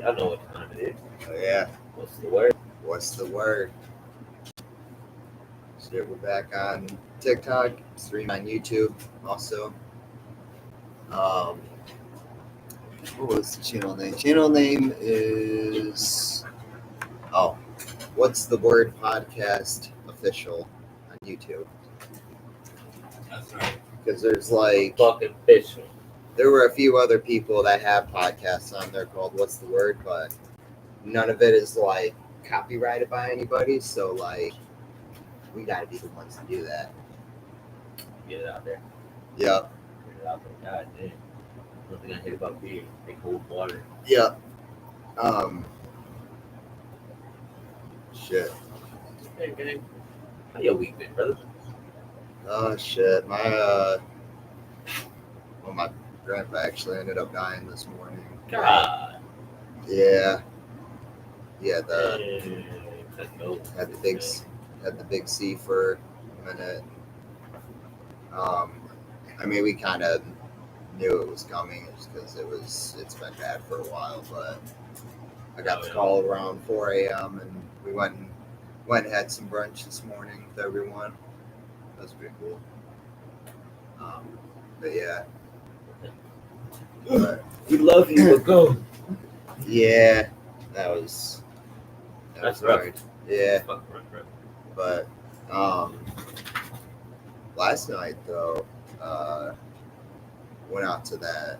I know what time it is. Oh, yeah. What's the word? What's the word? Shit, we're back on TikTok, stream on YouTube also. What was the channel name? Channel name is What's the Word Podcast Official on YouTube. That's right. Because there's like Fucking official. there were a few other people that have podcasts on there called What's the Word, but none of it is like copyrighted by anybody, so like we gotta be the ones to do that. Get it out there. Yep. Get it out there. God damn. One thing I hate about beer, they cold water. Yep. Shit. Hey, gang. How your week been, brother? Oh shit. My my grandpa actually ended up dying this morning. God. Yeah. Yeah, had the big C for a minute. I mean, we kind of knew it was coming because it's been bad for a while, but I got the call around 4 a.m. and we went and had some brunch this morning with everyone. That was pretty cool. But yeah. But, we love you, but go. Yeah, that's rough. hard. Yeah. Rough. But last night though, went out to that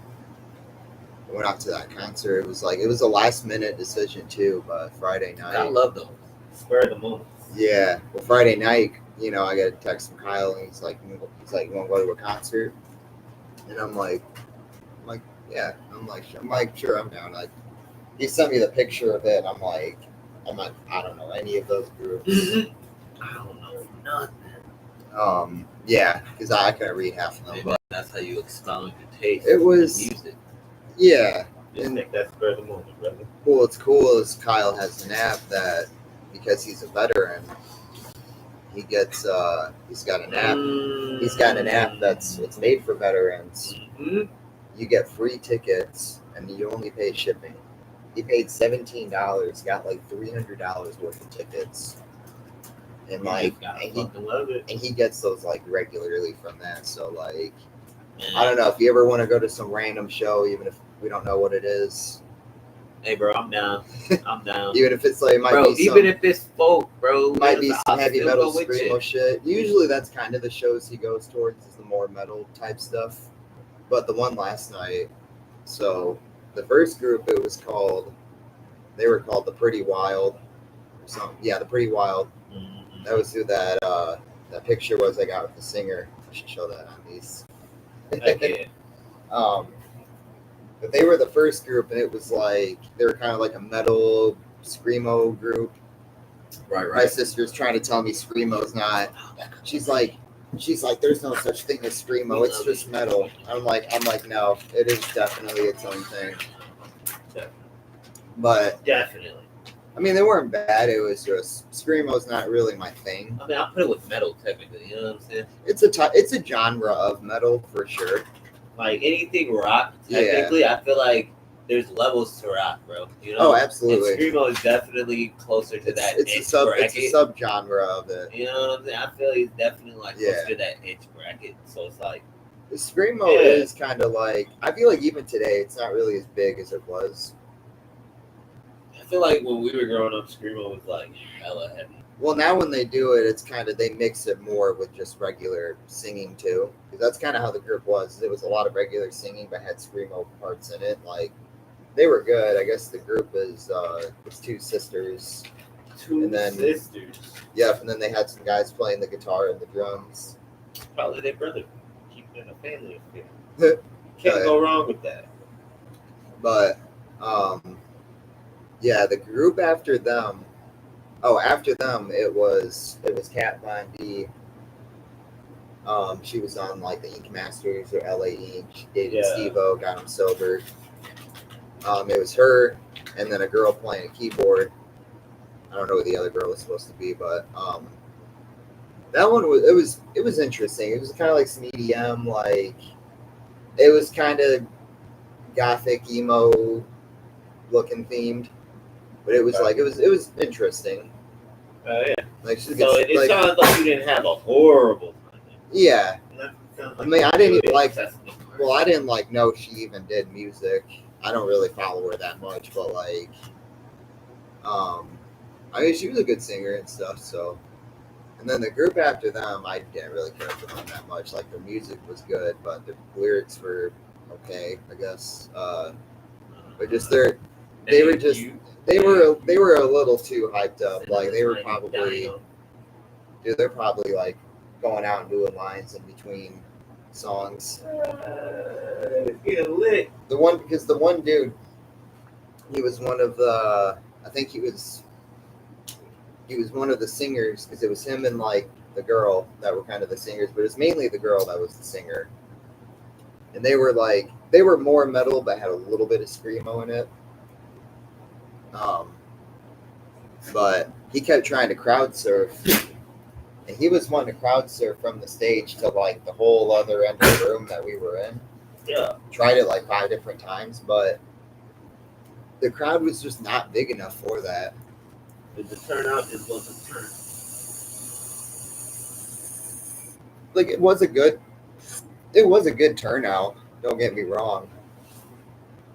concert. It was a last minute decision too, but Friday night. I love those. Spur of the moment. Yeah. Well, Friday night, I got a text from Kyle and he's like, you want to go to a concert? And I'm like, yeah. I'm like, sure, I'm down. Like, he sent me the picture of it. And I'm like, I don't know any of those groups. I don't know nothing. Yeah, because I couldn't read half of them. Maybe but that's how you expound your taste. It was music. Yeah. Just think that's spur of the moment, brother. Well, what's cool is Kyle has an app that, because he's a veteran, he's got an app. He's got an app it's made for veterans. Mm-hmm. You get free tickets and you only pay shipping. He paid $17, got like $300 worth of tickets, and he gets those like regularly from that. So like, I don't know if you ever want to go to some random show, even if we don't know what it is. Hey, bro, I'm down. I'm down. Even if it's like, even if it's folk, bro, might be some heavy metal screamo shit. Usually, that's kind of the shows he goes towards, is the more metal type stuff. But the one last night, so the first group, they were called the Pretty Wild, or something. Yeah, the Pretty Wild. Mm-hmm. That was who that picture was I got with the singer. I should show that on these. Okay. But they were the first group, and it was like they were kind of like a metal screamo group. Right. My sister's trying to tell me screamo's not. She's like, there's no such thing as screamo. It's just metal. I'm like, no, it is definitely its own thing. But definitely. I mean, they weren't bad. It was just screamo's not really my thing. I mean, I'll put it with metal technically. You know what I'm saying? It's a genre of metal for sure. Like anything rock, technically, I feel like there's levels to rock, bro. You know? Oh, absolutely. And screamo is definitely closer to that. It's a subgenre of it. You know what I'm saying? I feel like it's definitely like closer to that edge bracket. So it's like the screamo is kind of like, I feel like even today it's not really as big as it was. I feel like when we were growing up, screamo was like hella heavy. Well, now when they do it, it's kind of, they mix it more with just regular singing too. Because that's kind of how the group was. It was a lot of regular singing, but had screamo parts in it. Like, they were good. I guess the group is two sisters. Sisters. Yep, and then they had some guys playing the guitar and the drums. Probably their brother. Keeping in a family affair. Can't go wrong with that. But, yeah, the group after them. Oh, after them, it was Kat Von D. She was on like the Ink Masters or LA Ink. She dated Steve-O, got him sober. It was her, and then a girl playing a keyboard. I don't know who the other girl was supposed to be, but that one was interesting. It was kind of like some EDM, like it was kind of gothic emo looking themed, but it was like it was interesting. Oh yeah. Like So it sounds like you didn't have a horrible time. Yeah. Like I mean, I didn't even like. Well, I didn't like know she even did music. I don't really follow her that much, but like, I mean, she was a good singer and stuff. So, and then the group after them, I didn't really care for them that much. Like, their music was good, but the lyrics were okay, I guess. But just they were a little too hyped up. Like, they were probably, dude, they're probably like going out and doing lines in between songs. Get lit. The one dude, he was one of the, I think he was one of the singers, because it was him and like the girl that were kind of the singers, but it was mainly the girl that was the singer. And they were more metal but had a little bit of screamo in it. But he kept trying to crowd surf, and he was wanting to crowd surf from the stage to like the whole other end of the room that we were in. Yeah. Tried it like 5 different times, but the crowd was just not big enough for that. The turnout just wasn't turned. Like, it was a good turnout. Don't get me wrong.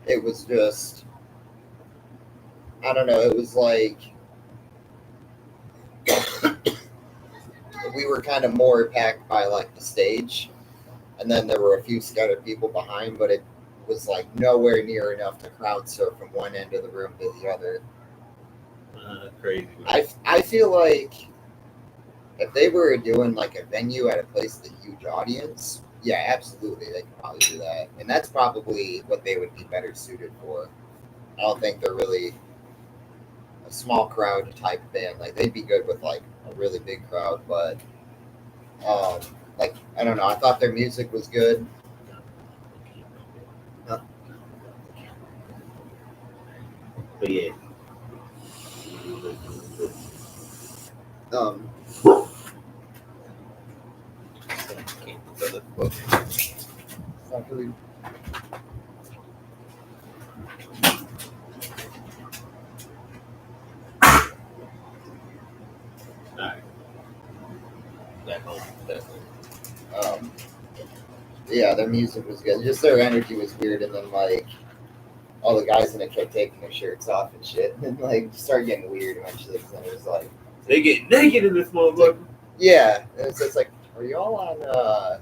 It was just, I don't know. It was like we were kind of more packed by like the stage, and then there were a few scattered people behind, but it was like nowhere near enough to crowd surf from one end of the room to the other. Crazy. I feel like if they were doing like a venue at a place with a huge audience, yeah, absolutely, they could probably do that, and that's probably what they would be better suited for. I don't think they're really a small crowd type band. Like, they'd be good with like a really big crowd, but like, I don't know. I thought their music was good. But yeah. Not really. Alright. Back home. Yeah, their music was good. Just their energy was weird, and then like all the guys in it kept taking their shirts off and shit, and like started getting weird eventually. And it was like they get naked in this motherfucker. Yeah, and it's just like, are y'all on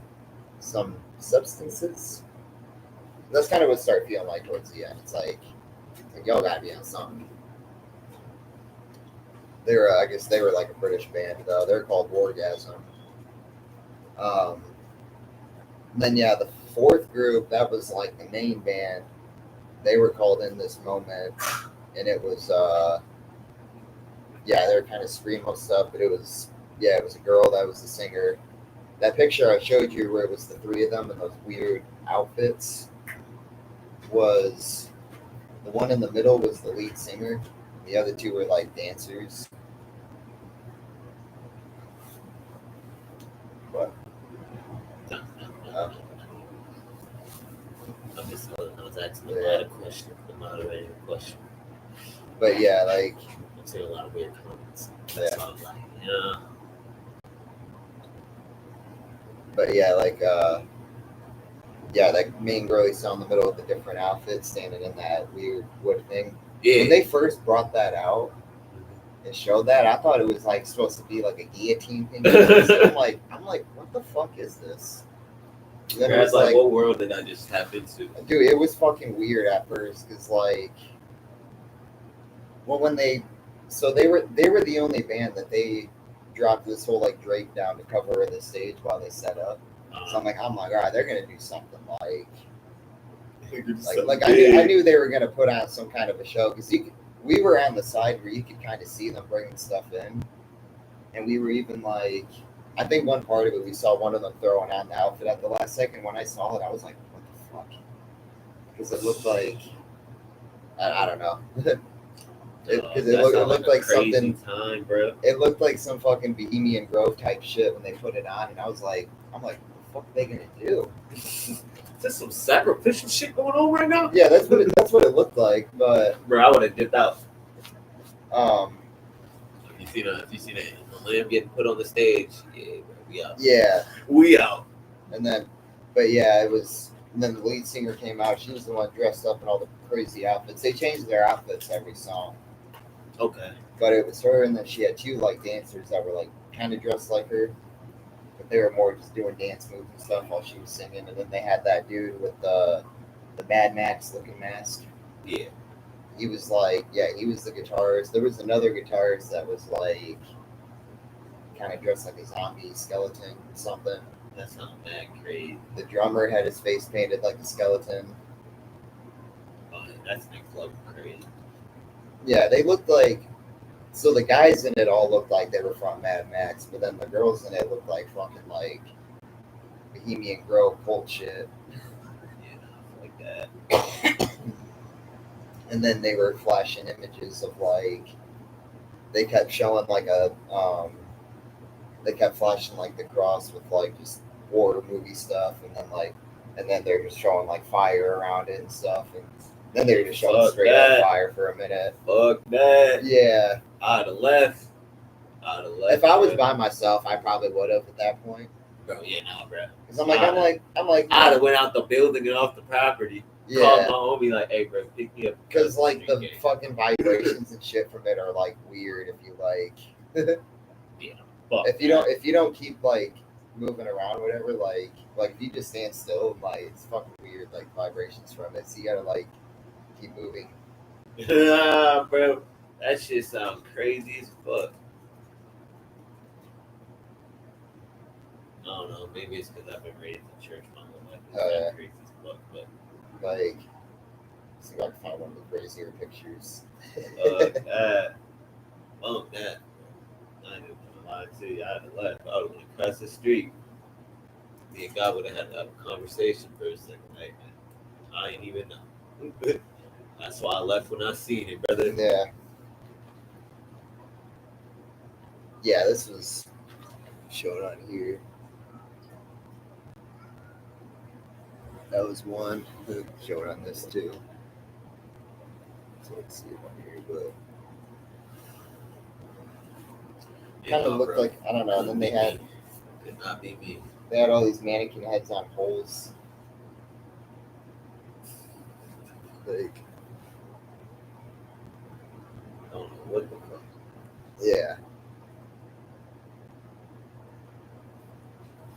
some substances? That's kind of what it started feeling like towards the end. It's like y'all gotta be on something. They're, I guess they were like a British band though. They're called Wargasm. Then yeah, the fourth group, that was like the main band. They were called In This Moment, and it was yeah, they were kind of screamo stuff, but it was a girl that was the singer. That picture I showed you where it was the three of them in those weird outfits was the one in the middle was the lead singer. The other two were like dancers. But I was asking a lot of questions, the moderator question. But yeah, like I'm seeing a lot of weird comments. Yeah. So I was like, yeah. But yeah, like yeah, that main girl you saw in the middle with the different outfits standing in that weird wood thing. Yeah. When they first brought that out and showed that, I thought it was like supposed to be like a guillotine thing. I'm like, what the fuck is this? And then it was like, what world did I just tap into? Dude, it was fucking weird at first, because like, well, when they were the only band that they dropped this whole like drape down to cover the stage while they set up. So I'm like, all right, they're gonna do something like I knew they were gonna put on some kind of a show, because we were on the side where you could kind of see them bringing stuff in, and we were even like, I think one part of it we saw one of them throwing on the outfit at the last second. When I saw it, I was like, what the fuck? Because it looked like I don't know. Because it looked like something. Time, bro. It looked like some fucking Bohemian Grove type shit when they put it on, and I'm like, what the fuck are they gonna do? Is some sacrificial shit going on right now? Yeah, that's what it looked like. But bro, I would have dipped out. Have you seen the lamb getting put on the stage? Yeah, bro, we out. Yeah, we out. And then, but yeah, it was. And then the lead singer came out. She was the one dressed up in all the crazy outfits. They changed their outfits every song. Okay. But it was her, and then she had two dancers that were kind of dressed like her, but they were more just doing dance moves and stuff while she was singing. And then they had that dude with the Mad Max looking mask. Yeah. He was he was the guitarist. There was another guitarist that was kind of dressed like a zombie skeleton or something. That's not that crazy. The drummer had his face painted like a skeleton. Oh, that's next level crazy. Yeah, they looked like. So the guys in it all looked like they were from Mad Max, but then the girls in it looked like fucking Bohemian Grove cult shit. Yeah, like that. And then they were flashing images of they kept showing they kept flashing the cross with just war movie stuff, and then they're just showing fire around it and stuff, and then they were just showing straight up fire for a minute. Fuck that. Yeah. I'd have left. If I was by myself, I probably would have at that point. Bro, yeah, nah, bro. Because I'm like, I'd have went out the building and off the property. Yeah. Called my homie hey, bro, pick me up. Because the fucking vibrations and shit from it are weird. If you yeah. Fuck if you don't keep moving around, or whatever, if you just stand still, it's fucking weird. Vibrations from it, so you gotta keep moving. Bro, that shit sounds crazy as fuck. I don't know. Maybe it's because I've been raised in church my whole life. It's crazy as fuck, but see if I can find one of the crazier pictures. Fuck that. I ain't even gonna lie to you. I'd have left. I would have went across the street. Me and God would have had to have a conversation for a second. Hey, man, I ain't even know. That's why I left when I seen it, brother. Yeah. Yeah, this was shown on here. That was one shown on this too. So let's see it on here, but kind of looked like, I don't know. And then they had could not be me. They had all these mannequin heads on poles. I don't know what the fuck. Yeah.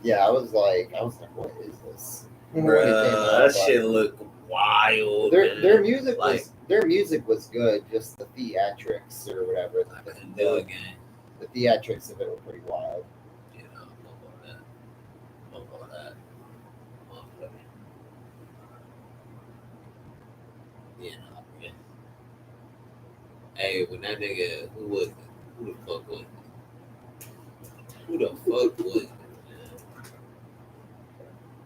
Yeah, I was like, what is this? Bruh, that shit looked wild. Their music was good, just the theatrics or whatever. I couldn't do it again. The theatrics of it were pretty wild. You know, no about that. Yeah, no, hey, when that nigga, who was it? Who the fuck was it? Who the fuck was it?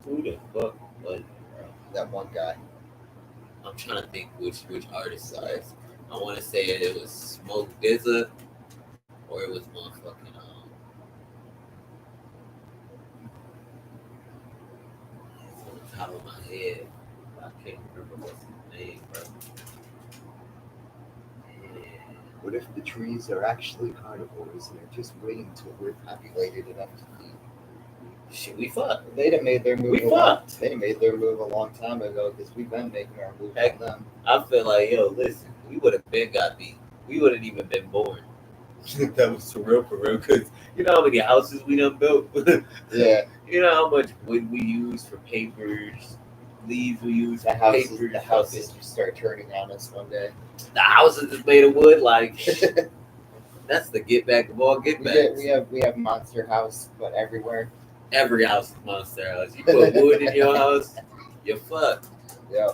Who the fuck was it, bro? That one guy. I'm trying to think which artist it was. I want to say it was Smoke DZA or it was motherfucking it's on the top of my head. I can't remember what's his name, bro. What if the trees are actually carnivores and they're just waiting until we're populated enough to feed? Shit, we fucked. They'd have made their move. We fucked. They made their move a long time ago because we've been making our move on them. I feel like, yo, listen, we would have been got beat. We wouldn't even been born. That was for real, because you know how many houses we done built? Yeah. You know how much wood we use for papers, leaves we use for papers. The houses just start turning on us one day. The houses is made of wood, that's the get back of all get backs. We have Monster House, but everywhere. Every house is Monster House. You put wood in your house, you're fucked. Yeah.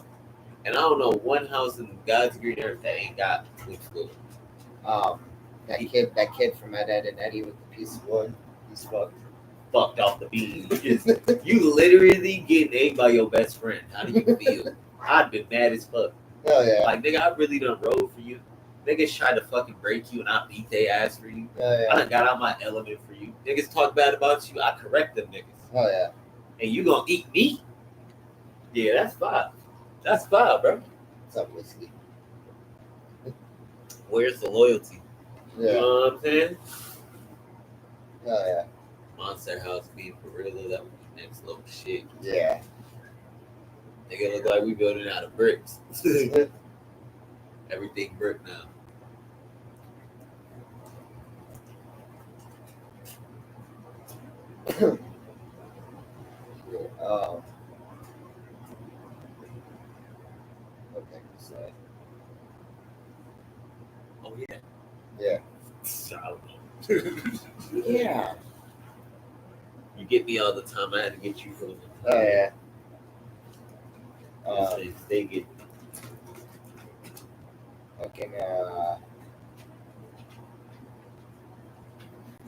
And I don't know one house in God's green earth that ain't got wood floor. That kid from Ed, Edd and Eddy with the piece of wood, he's fucked. Fucked off the beam. You literally getting ate by your best friend. How do you feel? I'd been mad as fuck. Hell yeah. Like, nigga, I really done rode for you. Niggas tried to fucking break you and I beat their ass for you. Yeah. I done got out my element for you. Niggas talk bad about you, I correct them niggas. Oh yeah. And you gonna eat me? Yeah, that's five. That's five, bro. What's up, whiskey? Where's the loyalty? Yeah. You know what I'm saying? Oh yeah. Monster House being for real, that would be next level shit. Yeah. Nigga look like we building out of bricks. Everything brick now. um, okay, so Oh yeah. yeah. I don't know. Yeah. You get me all the time. I had to get you from the Oh yeah. they get Okay.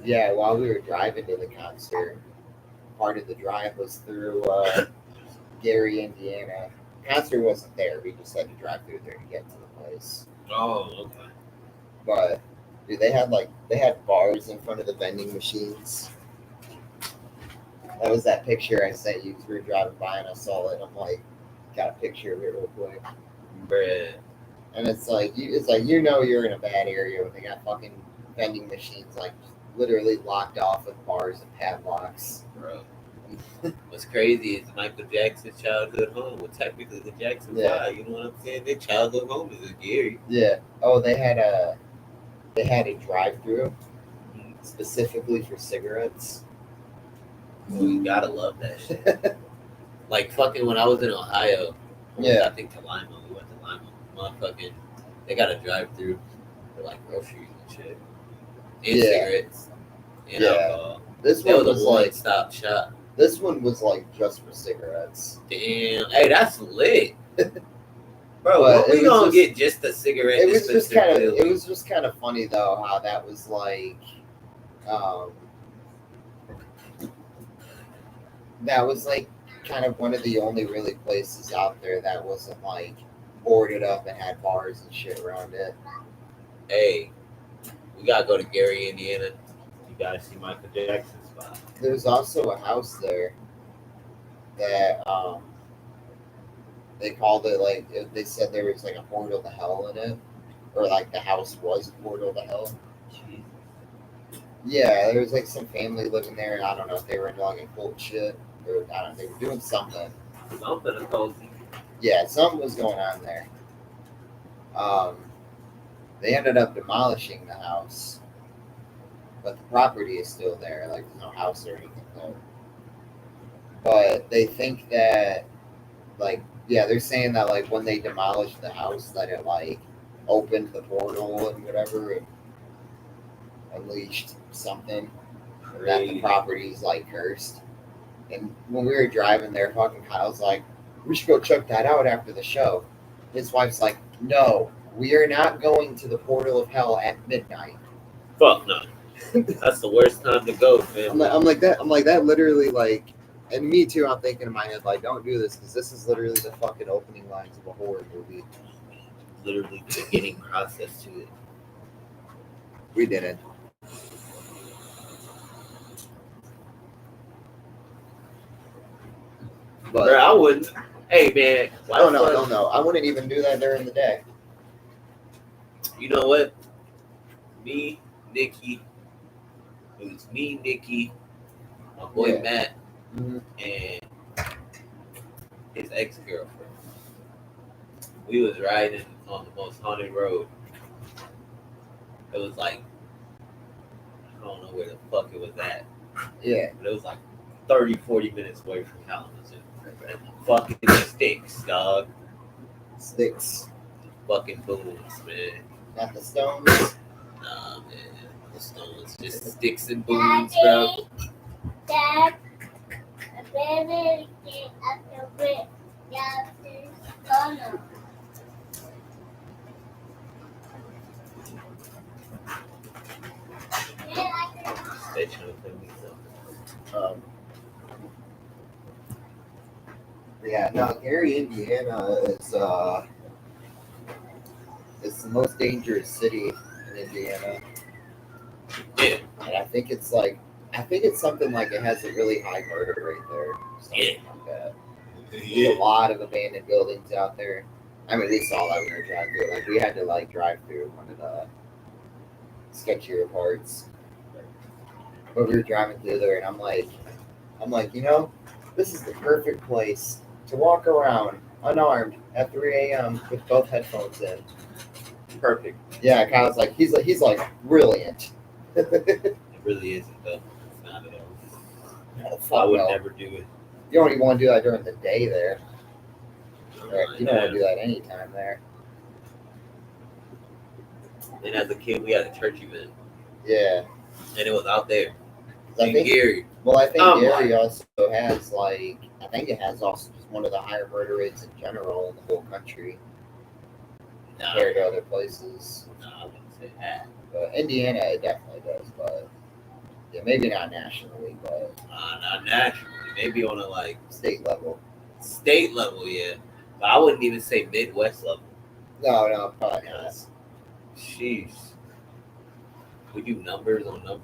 Yeah, while we were driving to the concert, part of the drive was through Gary, Indiana. Concert wasn't there. We just had to drive through there to get to the place. Oh, okay. But dude, they had bars in front of the vending machines. That was that picture I sent you. We were driving by and I saw it. I'm like, got a picture of it real quick. Bruh. And it's like you know you're in a bad area when they got fucking vending machines like literally locked off with bars and padlocks. Bro. What's crazy is Michael Jackson's childhood home. Well, technically the Jackson Yeah. 5, you know what I'm saying? Their childhood home is in Gary. Yeah. Oh, they had a drive-through specifically for cigarettes. So you gotta love that shit. Like fucking when I was in Ohio, Yeah. I think to Lima, we went to Lima. Motherfucking, they got a drive-through for like groceries and shit, and Yeah. cigarettes, and Yeah. alcohol. This That one was was a like one-stop shop. this one was like just for cigarettes. Damn, hey, that's lit, bro. But What we it was gonna just- get just a cigarette? It was just kind of dispenser, it was just kind of funny though how that was like that was like kind of one of the only really places out there that wasn't like boarded up and had bars and shit around it. Hey, we gotta go to Gary, Indiana. You gotta see Michael Jackson's spot. There's also a house there that they called it like they said there was like a portal to hell in it, or like the house was a portal to hell. Jeez. Yeah, there was like some family living there, and I don't know if they were into like a cult shit or I don't know, they were doing something. Something cozy. Yeah, something was going on there. They ended up demolishing the house, but the property is still there. Like there's no house or anything there. But they think that, like, yeah, they're saying that like when they demolished the house, that it like opened the portal and whatever, and unleashed something. And that the property's like cursed. And when we were driving there, fucking Kyle's like, we should go check that out after the show. His wife's like, no, we are not going to the portal of hell at midnight. Fuck no. That's the worst time to go, man. I'm like that literally like, and me too. I'm thinking in my head like, don't do this because this is literally the fucking opening lines of a horror movie. Literally the beginning process to it. We didn't. But Bro, I wouldn't. Hey man, no. I wouldn't even do that during the day. You know what? Me, Nikki, it was me, Nikki, my boy Yeah. Matt, Mm-hmm. and his ex-girlfriend. We was riding on the most haunted road. It was like, I don't know where the fuck it was at, Yeah. but it was like 30, 40 minutes away from Kalamazoo. And fucking sticks, dog. Sticks. Fucking booms, man. Not the stones. Nah, man. The stones, just sticks and booms, bro. Dad, a baby came up the brick. Down to corner. They trying to put me something. Yeah, no, Gary, Indiana is it's the most dangerous city in Indiana. Yeah. And I think it's something like it has a really high murder rate there. Something Yeah. like that. There's a lot of abandoned buildings out there. I mean, at least all that we were driving through. Like, we had to like drive through one of the sketchier parts. But we were driving through there, and I'm like, this is the perfect place to walk around unarmed at 3 a.m. with both headphones in. Perfect. Yeah, kind of was like he's like brilliant. It really isn't though. It's not at all. Oh, fuck I would no. never do it. You don't even want to do that during the day there. Right, You don't want to do that anytime there. And as a kid, we had a church event, Yeah. and it was out there I in think Gary. Well, I think Oh, Gary also has like I think it has also just one of the higher murder rates in general in the whole country compared to other places. No, I wouldn't say that. But Indiana, it definitely does. But yeah, maybe not nationally, but Not nationally. Maybe on a like state level. state level, yeah. But I wouldn't even say Midwest level. No, probably not. Because, sheesh. We do numbers on all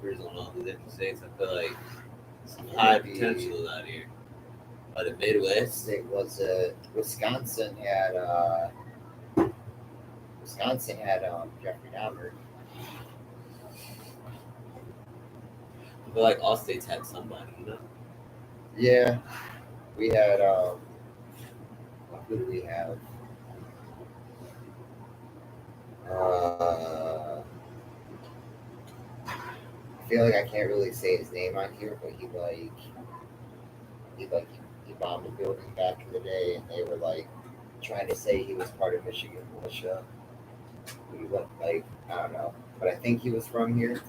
the different states. I feel like some high potential out here. But the Midwest, State was Wisconsin had Jeffrey Dahmer. I feel like all states had somebody, you know? Yeah, we had who do we have? I feel like I can't really say his name on here, but he bombed a building back in the day, and they were like trying to say he was part of Michigan militia. He went like I don't know, but I think he was from here.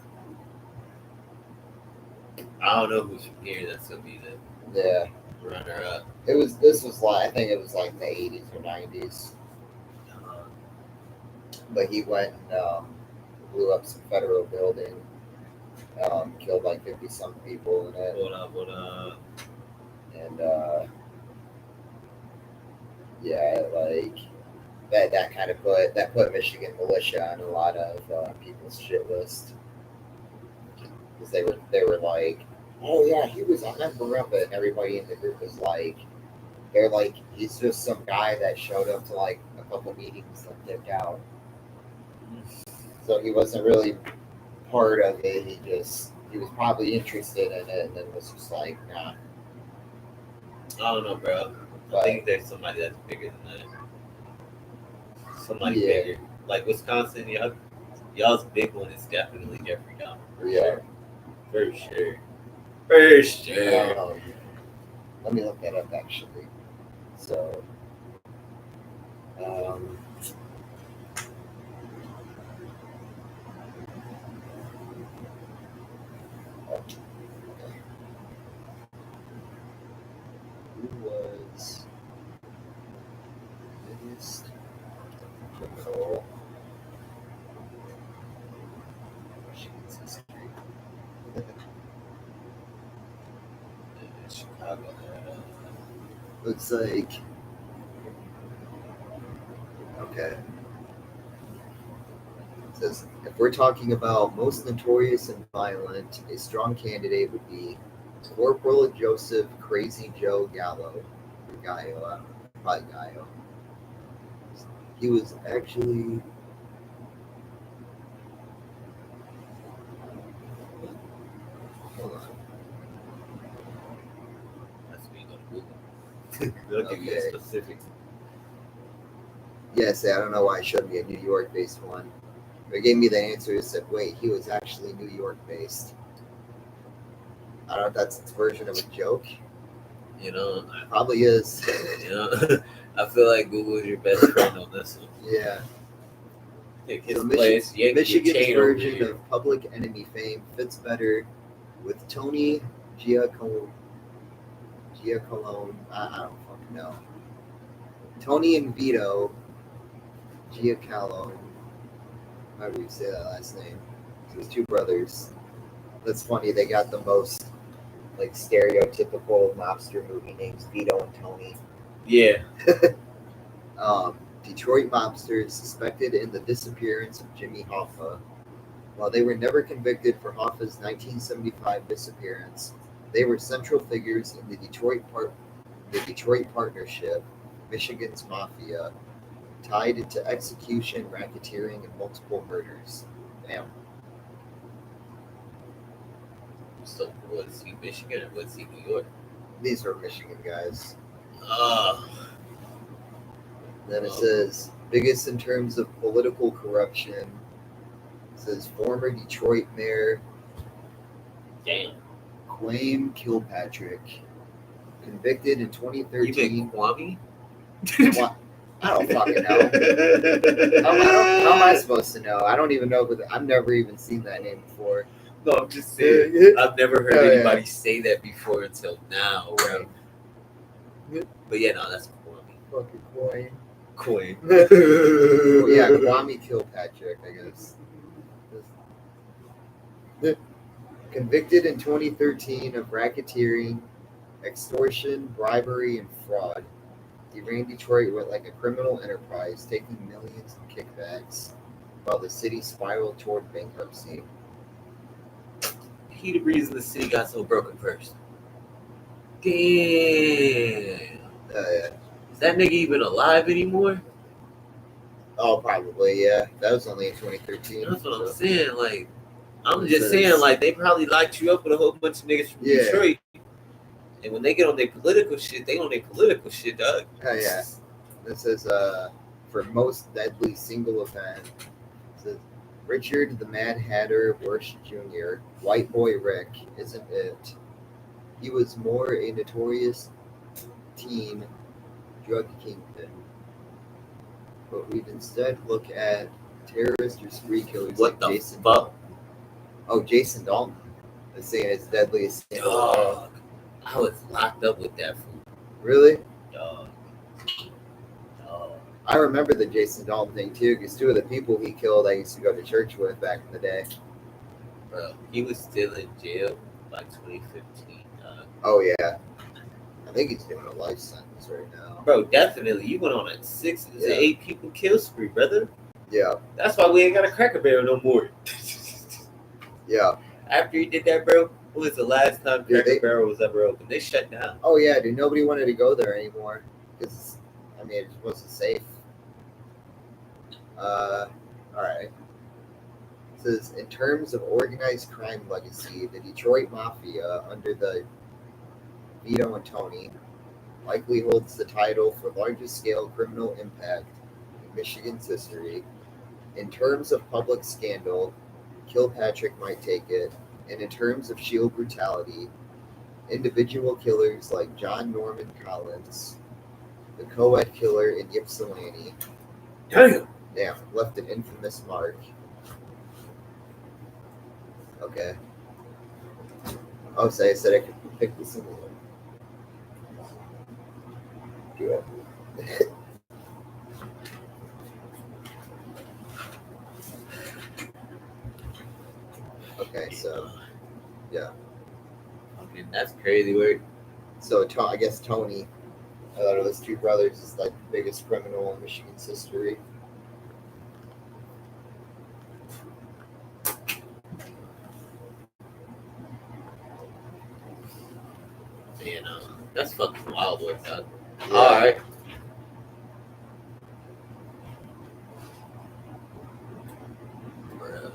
I don't know who's from here. That's gonna be the Yeah, runner up. this was like I think it was like the 80s or 90s, but he went and blew up some federal building, killed like 50 some people in it. What up? And yeah, like that kind of put Michigan militia on a lot of people's shit list because they were like, oh yeah, he was a member of it, and everybody in the group was like, they're like, he's just some guy that showed up to like a couple meetings and dipped out, so he wasn't really part of it. He was probably interested in it, and then was just like, nah. I don't know, bro. I think there's somebody that's bigger than that. Somebody bigger. Like Wisconsin, y'all's big one is definitely Jeffrey Dahmer. For sure. Let me look that up actually. So, who was the biggest criminal Michigan's history? Chicago. Looks like okay. It says if we're talking about most notorious and violent, a strong candidate would be Corporal Joseph Crazy Joe Gallo. Or Gallo, probably Gallo. He was actually hold on. That's me going to Google. They'll give you specifics. Yes, I don't know why it showed me a New York-based one. They gave me the answer. It said, "Wait, he was actually New York-based." I don't know if that's its version of a joke. You know, probably is. You know, I feel like Google is your best friend on this one. Yeah. Take his place. Michigan's version of Public Enemy fame fits better with Tony Giacolone. I don't fucking know. Tony and Vito Giacolone. How do you say that last name? His two brothers. That's funny. They got the most like stereotypical mobster movie names: Vito and Tony. Yeah. Detroit mobsters suspected in the disappearance of Jimmy Hoffa. While they were never convicted for Hoffa's 1975 disappearance, they were central figures in the Detroit the Detroit Partnership, Michigan's Mafia, tied into execution, racketeering, and multiple murders. Damn. So was he Michigan or was he New York? These are Michigan guys. Then it Oh. says, biggest in terms of political corruption. It says, former Detroit Mayor Damn. Quayme Kilpatrick, convicted in You 2013. meant Kwame? What? I don't fucking know. How am I supposed to know? I don't even know. I've never even seen that name before. No, I'm just saying. I've never heard Oh, yeah. anybody say that before until now, bro. But yeah, no, that's Kwame. Fucking Quayme. Queen. Oh, yeah, Kwame Kilpatrick, I guess. Convicted in 2013 of racketeering, extortion, bribery, and fraud. He ran Detroit with like a criminal enterprise, taking millions in kickbacks, while the city spiraled toward bankruptcy. He the reason the city got so broken first. Damn. Yeah. Is that nigga even alive anymore? Oh, probably, yeah. That was only in 2013. That's what I'm so- saying. Like, I'm It just says- saying, like, they probably locked you up with a whole bunch of niggas from Yeah. Detroit. And when they get on their political shit, they on their political shit, dog. Oh, yeah. This is for most deadly single event. It says Richard the Mad Hatter Bush Jr., White Boy Rick, isn't it? He was more a notorious teen drug kingpin. But we'd instead look at terrorist or spree killers What like the Jason fuck? Dalton. Oh, Jason Dalton. They're saying it's deadliest single event. Dog. I was locked up with that fool. Really? Dog. I remember the Jason Dalton thing too, because two of the people he killed I used to go to church with back in the day. Bro, he was still in jail by 2015, dog. Oh yeah, I think he's doing a life sentence right now. Bro, definitely. You went on a 6 to Yeah. 8 people kill spree, brother. Yeah, That's why we ain't got a Cracker Barrel no more. yeah. After he did that, bro, when was the last time Yeah, Cracker Barrel was ever open? They shut down. Oh yeah, dude. Nobody wanted to go there anymore because I mean it wasn't safe. All right. It says in terms of organized crime legacy, the Detroit Mafia under the Vito and Tony likely holds the title for largest scale criminal impact in Michigan's history. In terms of public scandal, Kilpatrick might take it, and in terms of sheer brutality, individual killers like John Norman Collins, the co-ed killer in Ypsilanti, Damn. left an infamous mark. Okay. Oh, so I said I could pick this one. Good. Okay, so yeah. I mean, that's crazy work. So I guess Tony, out of his two brothers, is like the biggest criminal in Michigan's history. Man, that's fucking wild work, dog. Yeah. All right. Bruh.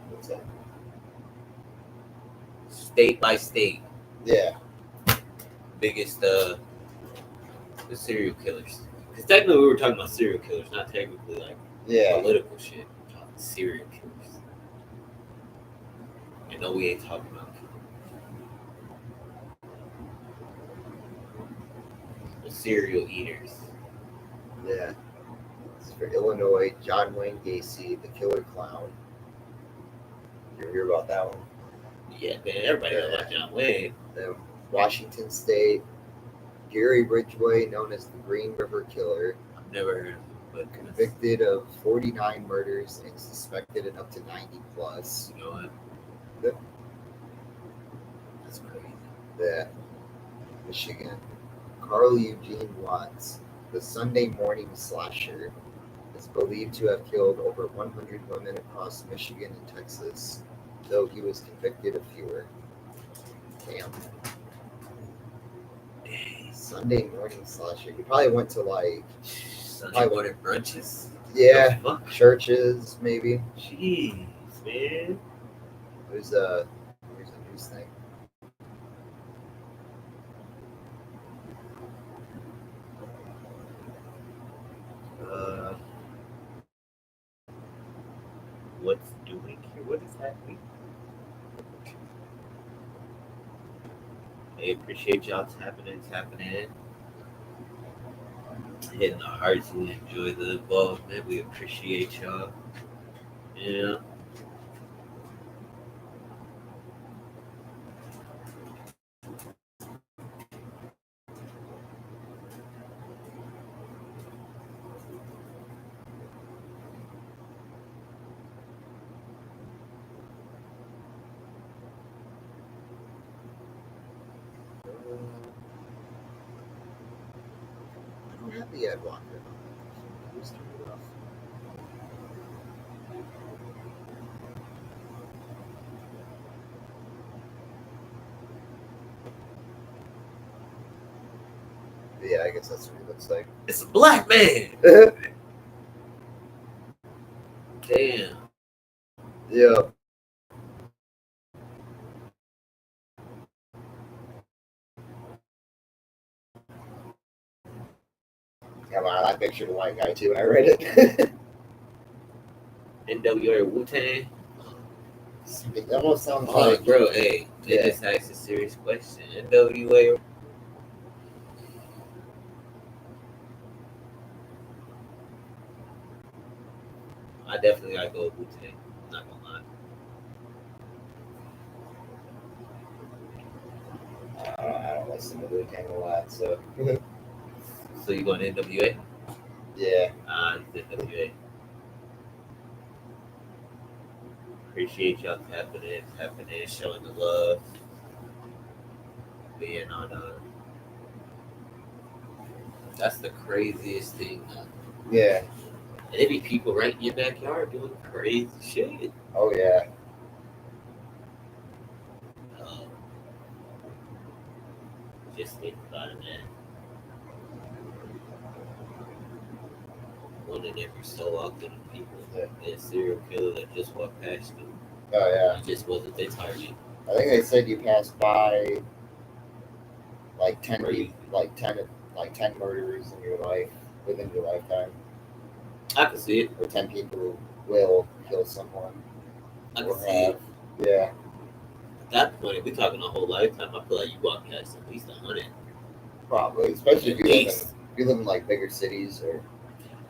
What's that? State by state, Yeah. biggest the serial killers. Because technically we were talking about serial killers, not technically like Yeah. political shit. We're talking serial killers. And no, we ain't talking about the serial eaters. Yeah. It's for Illinois, John Wayne Gacy, the killer clown. You ever hear about that one? Yeah, man, everybody knows about John Wayne. The Washington State, Gary Ridgway, known as the Green River Killer, I've never heard of him, but convicted of 49 murders and suspected in up to 90 plus. you know what? Yep. That's crazy. Yeah. Michigan. Carl Eugene Watts, the Sunday morning slasher, is believed to have killed over 100 women across Michigan and Texas, though he was convicted of fewer. Damn. Sunday morning slasher. He probably went to like Sunday morning brunches. yeah, Fuck. churches maybe. Jeez, man. There's a news thing. What's doing here? What is happening? I appreciate y'all tapping in. Hitting our hearts. We enjoy the involvement. We appreciate y'all. Yeah. I don't have the ad blocker. Just turn it off. Yeah, I guess that's what he looks like. It's a black man. Damn. Yeah. Yeah, well, I pictured a white guy too when I read it. NWA Wu Tang. It almost sounds Oh, like bro, hey, they Yeah. just asked a serious question. NWA. I definitely gotta go with Wu Tang. I'm not gonna lie. I don't listen to Wu Tang a lot, so So you going NWA? yeah. It's NWA. Appreciate y'all tapping in, showing the love, being on. That's the craziest thing. Yeah. And there be people right in your backyard doing crazy shit. Oh yeah. Um, just think about it, man. One in every so often people, a serial killer that just walked past you. Oh yeah. It just wasn't their target. I think they said you passed by like 10 Crazy. like 10 murderers in your life within your lifetime. I can see it. Or 10 people who will kill someone. I Or can see it. Yeah. At that point, if we're talking a whole lifetime, I feel like you walk past at least 100. Probably. Especially At if least. you live in like bigger cities or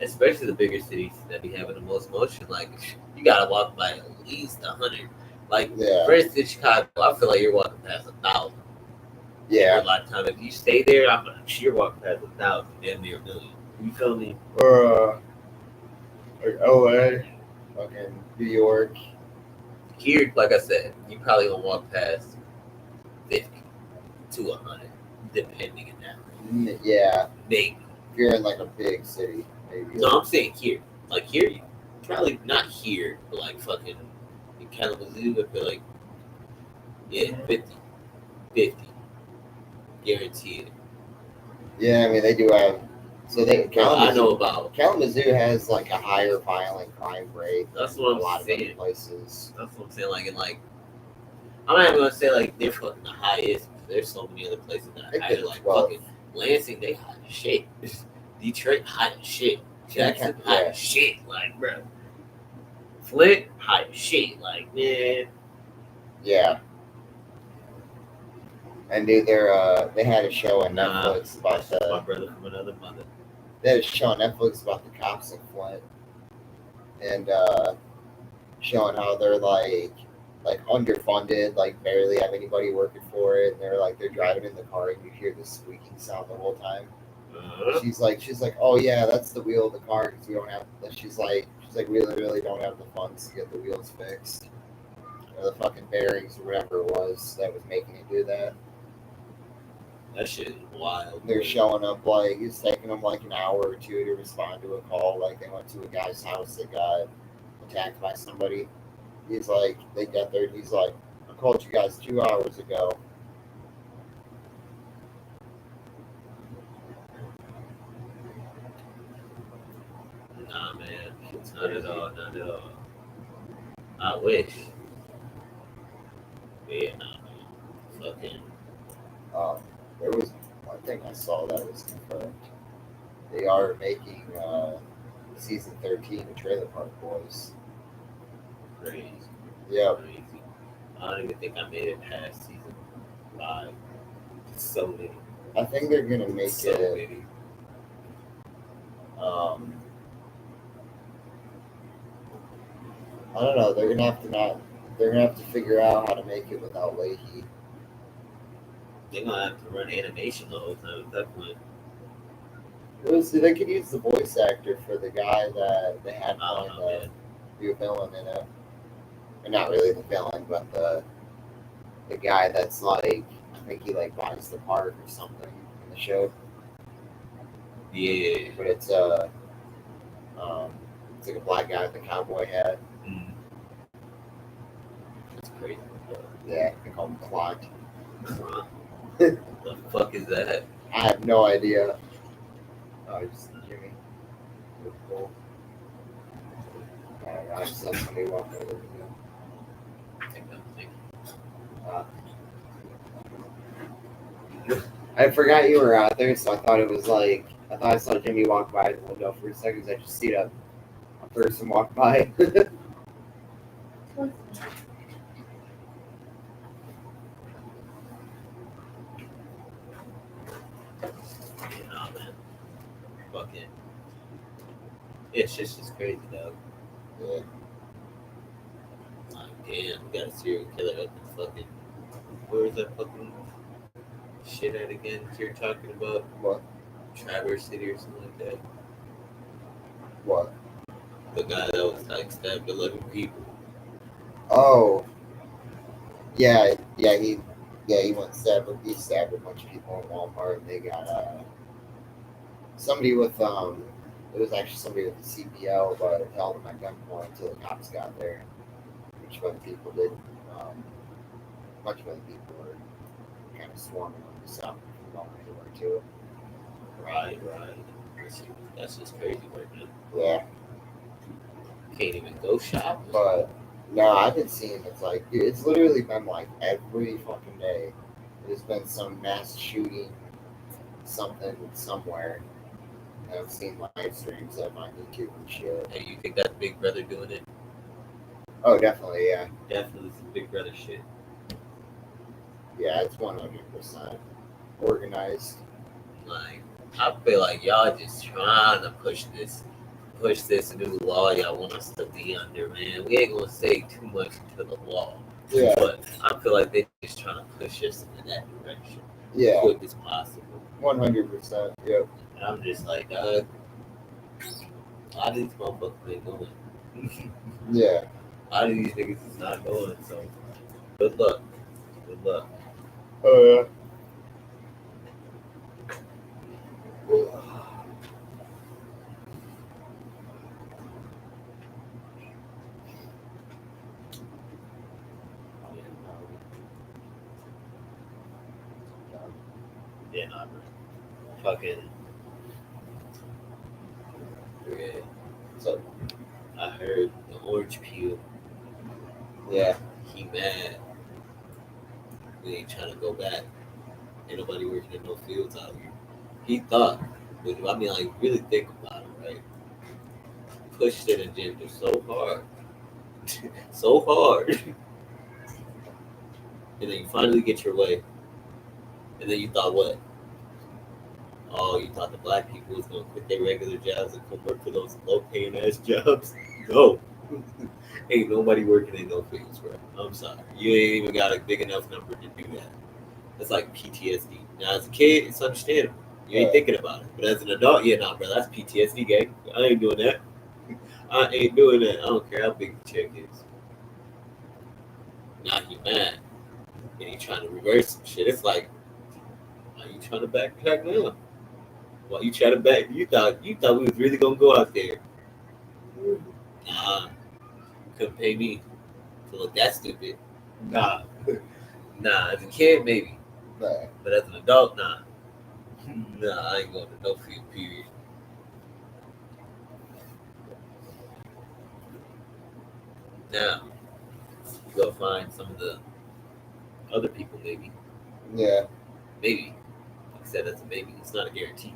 Especially the bigger cities that be having the most motion. Like, you gotta walk by at least 100. Like, yeah. for instance, Chicago, I feel like you're walking past 1,000. Yeah. A lot of time, if you stay there, I'm sure you're walking past 1,000, damn near a million. You feel me? Or like LA, fucking New York. Here, like I said, you probably gonna walk past 50 to 100, depending on that. Yeah. Maybe. If you're in like a big city, maybe. No, I'm saying here. Like here, you probably not here, but like fucking in Kalamazoo, I feel like, yeah, 50. 50. Guaranteed. Yeah, I mean they do have. So they I know about. Kalamazoo has like a higher violent crime rate. That's than what a I'm lot of saying. other places. That's what I'm saying. Like in like, I'm not even gonna say like they're fucking the highest. There's so many other places that are higher. Like 12. fucking Lansing, they high as shit. Detroit, high as shit. Jackson, Yeah. high as shit. Like, bro. Flint, high as shit. Like, man. Yeah. And dude, they had a show on Netflix about my brother from another mother. They had a show on Netflix about the cops in Flint, and showing how they're like underfunded, like barely have anybody working for it. And they're driving in the car and you hear the squeaking sound the whole time. She's like, oh yeah, that's the wheel of the car because we don't have. She's like, we really don't have the funds to get the wheels fixed, or the fucking bearings or whatever it was that was making it do that. That shit is wild. They're showing up like it's taking them like an hour or two to respond to a call. Like they went to a guy's house that got attacked by somebody. He's like, they got there and he's like, I called you guys 2 hours ago. It's Not crazy. at all. Not at all. I wish. Yeah, nah, man. Fucking. There was one thing I saw that was confirmed. They are making season 13 of Trailer Park Boys. Crazy. Yep. Crazy. I don't even think I made it past season 5. So many. I think they're gonna make So it. many. I don't know. They're gonna have to not. They're gonna have to figure out how to make it without Leahy. They're gonna have to run animation the whole time at that point. They could use the voice actor for the guy that they had I don't playing know, man. the villain in it. Or not really the villain, but the guy that's like, I think he like buys the park or something in the show. Yeah. But it's like a black guy with a cowboy hat. That's crazy. Yeah, they call him Clyde. The fuck is that? I have no idea. Oh, just Jimmy. Cool. I just saw somebody walking over there. I forgot you were out there, so I thought it was like I thought I saw Jimmy walk by the window for a second. I just see a person walk by. Nah, man. Fucking. It's just crazy, dog. Yeah. Like, damn, we got a serial killer up in fucking. Where is that fucking shit at again? You're talking about What? Traverse City or something like that. What? The guy that was like stabbed 11 people. Oh. Yeah. He went he stabbed a bunch of people in Walmart, and they got somebody with it was actually somebody with a CPL, but held him at gunpoint until the cops got there. Which other people did. A bunch of other people were kind of swarming him to stop him from going anywhere too. Right. That's just crazy right now. Yeah. Can't even go shop. But no, I've been seeing it's like dude, it's literally been like every fucking day. There's been some mass shooting, something somewhere. And I've seen live streams on my YouTube and shit. Hey, you think that's Big Brother doing it? Oh, definitely, yeah. Definitely some Big Brother shit. Yeah, it's 100% organized. Like, I feel like y'all just trying to push this new law y'all want us to be under, man. We ain't gonna say too much into the law. Yeah. But I feel like they're just trying to push us in that direction. Yeah. As quick as possible. 100%. Yep. And I'm just like, a lot of these motherfuckers ain't going. Yeah. A lot of these niggas is not going, so good luck. Good luck. Oh, Yeah, nah, bro. Fucking. Yeah. So, I heard the orange peel. yeah. He mad. We ain't trying to go back. Ain't nobody working in no fields out here. He thought, but I mean, like, really think about it, right? Pushed that agenda so hard. So hard. And then you finally get your way. And then you thought what? Oh, you thought the black people was gonna quit their regular jobs and come work for those low paying ass jobs? No. Ain't nobody working in no fields, bro. I'm sorry. You ain't even got a big enough number to do that. That's like PTSD. Now as a kid, it's understandable. You ain't thinking about it. But as an adult, yeah, nah, bro, that's PTSD, gang. I ain't doing that. I ain't doing that. I don't care how big the check is. Now he mad. And he trying to reverse some shit. It's like, are you trying to backtrack now? Well, you try to back. You thought we was really gonna go out there. Nah, you couldn't pay me to look that stupid. Nah, as a kid maybe, Nah. but as an adult, nah. Nah, I ain't going to no field. Period. Now, you go find some of the other people, maybe. Yeah. Maybe. Like I said, that's a maybe. It's not a guarantee.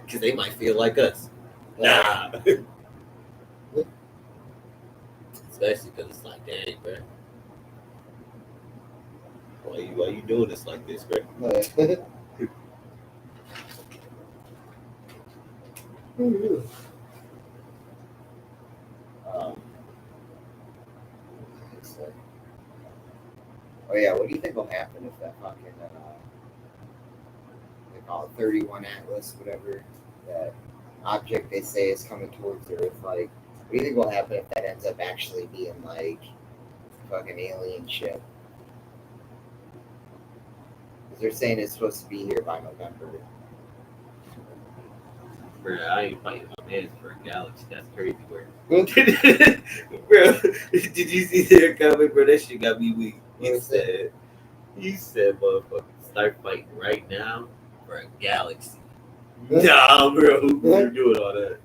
Because they might feel like us. Nah. Especially because it's like, dang, bro. Why you doing this like this, bro? um, oh yeah, what do you think will happen if that fucking they call it 31 Atlas, whatever that object they say is coming towards Earth? Like, what do you think will happen if that ends up actually being like fucking alien shit? Because they're saying it's supposed to be here by November. Bro, I ain't fighting my man for a galaxy. That's crazy, bro. Bro, Bro, did you see their comment, bro? That shit got me weak. You said, motherfucker, start fighting right now for a galaxy. Nah, bro, you're doing all that.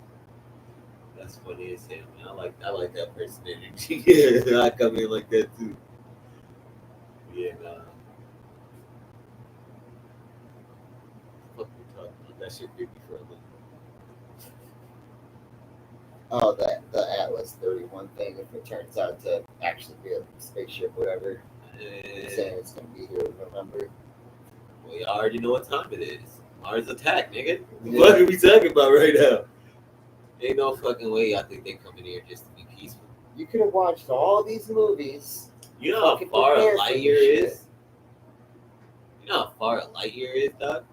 That's funny as hell, man. I like that person energy. Yeah, I come in like that too. Yeah, nah. Fuck you talking about that shit creepy for a little. Oh, the Atlas 31 thing, if it turns out to actually be a spaceship, whatever, saying it's gonna be here in November. Well, you already know what time it is. Mars attack, nigga. Yeah. What are we talking about right now? Ain't no fucking way I think they come in here just to be peaceful. You could have watched all these movies. You know how Fucking far a prepare for light this year shit. is? You know how far a light year is, dog?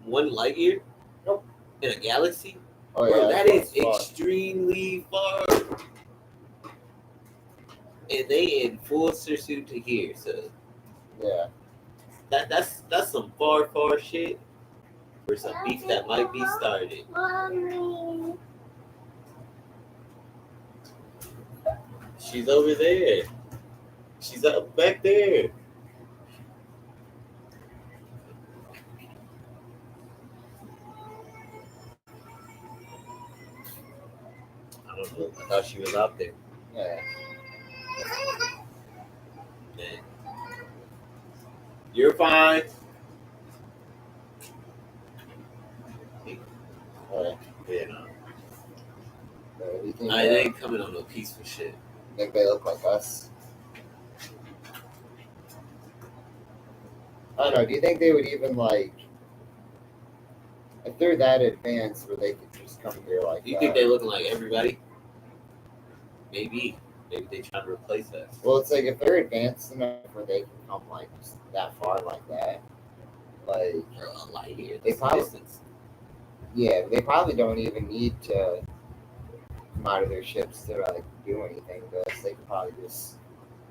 1 light year? Nope. In a galaxy? Oh Bro, yeah, that that's is far. extremely far. And they in full pursuit to here, so Yeah. that's some far shit for some beef that might be started. Mommy. She's over there. She's up back there. I don't know. I thought she was out there. Yeah. Man. You're fine. Yeah, no. What do you think? They ain't coming on no peaceful shit. Think they look like us? I don't know. Do you think they would even like, if they're that advanced, where they could just come here like Do you that? think they looking like everybody? Maybe. Maybe they trying to replace us. Well, it's like if they're advanced enough where they can come like that far like that, like For a light year, They that's probably- distance. yeah, they probably don't even need to come out of their ships to like do anything to us. They could probably just,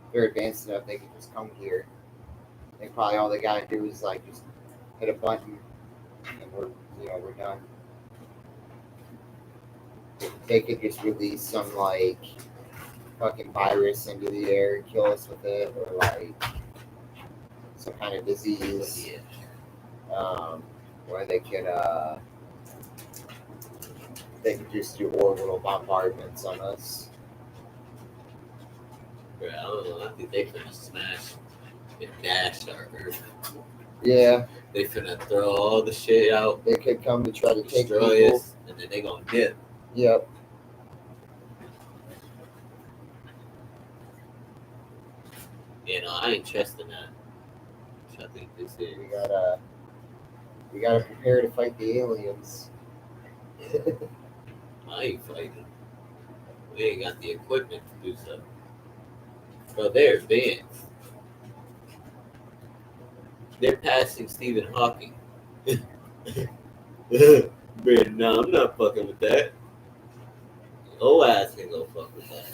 if they're advanced enough, they could just come here. And probably all they gotta do is like just hit a button, and we're done. They could just release some like fucking virus into the air and kill us with it, or like some kind of disease. Yeah. Where they could just do orbital bombardments on us. Bro, I don't know. I think they finna smash and dash our Earth. Yeah, They finna throw all the shit out, they could come to try to take destroy people. us, and then they gonna dip. Yep. You know, I ain't trusting that. I think this is. We gotta prepare to fight the aliens. I ain't fighting. We ain't got the equipment to do so. Bro, they're advanced. They're passing Stephen Hawking. Bro, no, I'm not fucking with that. Oh ass can go fuck with that.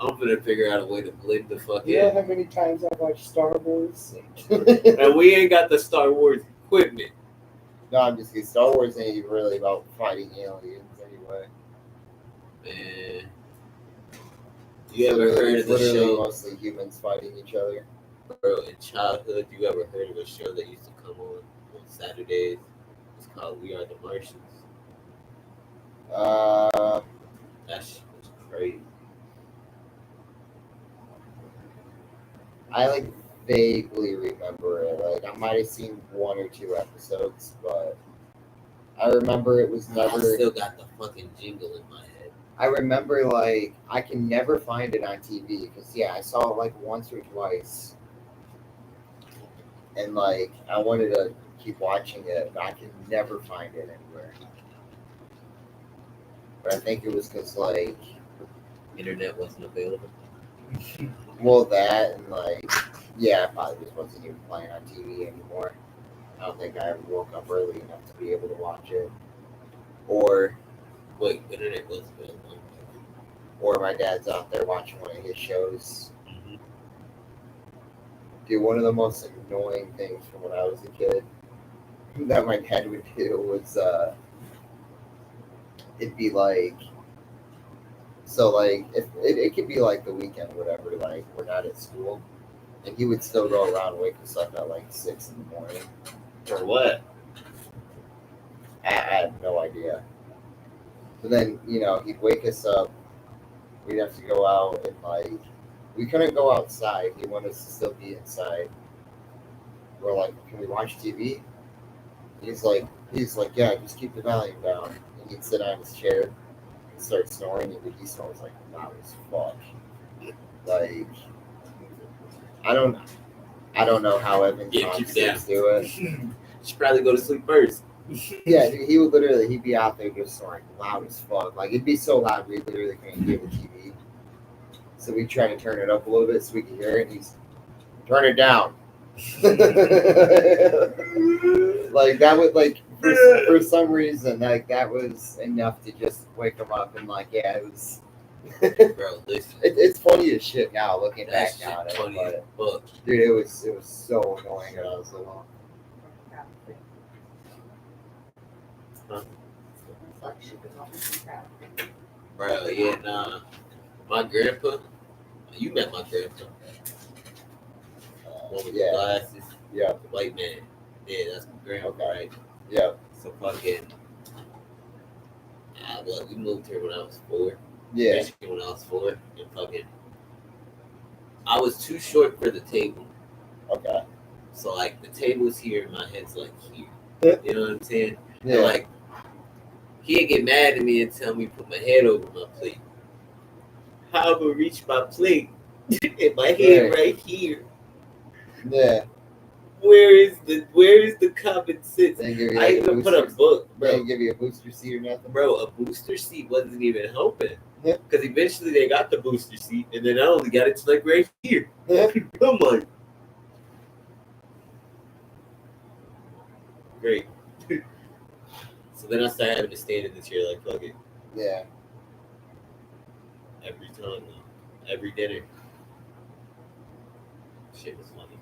I'm gonna figure out a way to blend the fuck You know in. how many times I've watched Star Wars? And we ain't got the Star Wars equipment. No, I'm just kidding. Star Wars ain't really about fighting aliens anyway. Man. You ever heard of the literally show? mostly humans fighting each other. Bro, in childhood, you ever heard of a show that used to come on Saturdays? It's called We Are the Martians. That shit was crazy. I like vaguely remember it. Like I might have seen 1 or 2 episodes, but I remember it was I never. still got the fucking jingle in my head. I remember like I can never find it on TV because I saw it like once or twice, and like I wanted to keep watching it, but I can never find it anywhere. But I think it was because like Internet wasn't available. well that and like it probably just wasn't even playing on TV anymore. I don't think I ever woke up early enough to be able to watch it, or Wait, internet wasn't available. or my dad's out there watching one of his shows. Mm-hmm. Dude, one of the most annoying things from when I was a kid that my dad would do was it'd be like if it could be like the weekend, whatever, like we're not at school, and he would still go around and wake us up at like 6 in the morning. For what? I have no idea. But then he'd wake us up. We'd have to go out and like we couldn't go outside. He wanted us to still be inside. We're like, can we watch TV? He's like, yeah, just keep the volume down. And he'd sit on his chair and start snoring, and he snores like loud as fuck. Like, I don't know how Evan Yeah, keep it down. do it. You should probably go to sleep first. Yeah, he would literally, he'd be out there just snoring loud as fuck. Like, it'd be so loud, we literally couldn't hear the TV. So we try to turn it up a little bit so we can hear it, and he's, turn it down. Like, that would, like, for some reason, like, that was enough to just wake him up, and, like, yeah, it was... Bro, listen. It's funny as shit now, looking That back on shit it, funny but, as fuck. dude, it was so annoying when I was little. Bro, yeah, nah. My grandpa, you met my grandpa. One with the glasses. Yeah. The white man. Yeah, that's my grandpa, Okay. right? Yeah. So fucking, well, we moved here when I was 4. Yeah. Michigan when I was 4. And fucking, I was too short for the table. Okay. So like the table's here, my head's like here. Yeah. You know what I'm saying? Yeah. And like, he'd get mad at me and tell me to put my head over my plate. How I'm gonna reach my plate and my head right here? Yeah. Where is the common sense? I even put a book, They bro. didn't give you a booster seat or nothing? Bro, a booster seat wasn't even helping. Yeah. Because eventually they got the booster seat, and then I only got it to like right here. Yeah. I'm like, great. So then I started having to stand in the chair like fuck it. Yeah. Every time, every dinner. Shit was funny.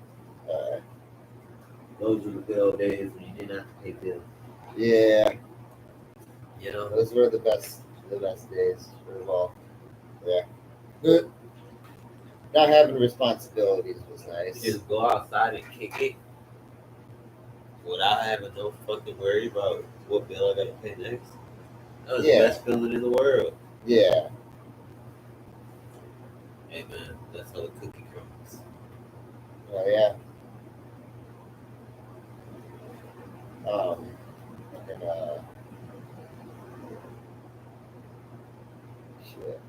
Those were the good old days when you didn't have to pay bills. Yeah. You know? Those were the best days for all. Yeah. Good. Not having responsibilities was nice. Just go outside and kick it without having no fucking worry about what bill I gotta pay next. That was the best feeling in the world. Yeah. Hey man, that's how the cookie crumbles. Oh yeah. And shit.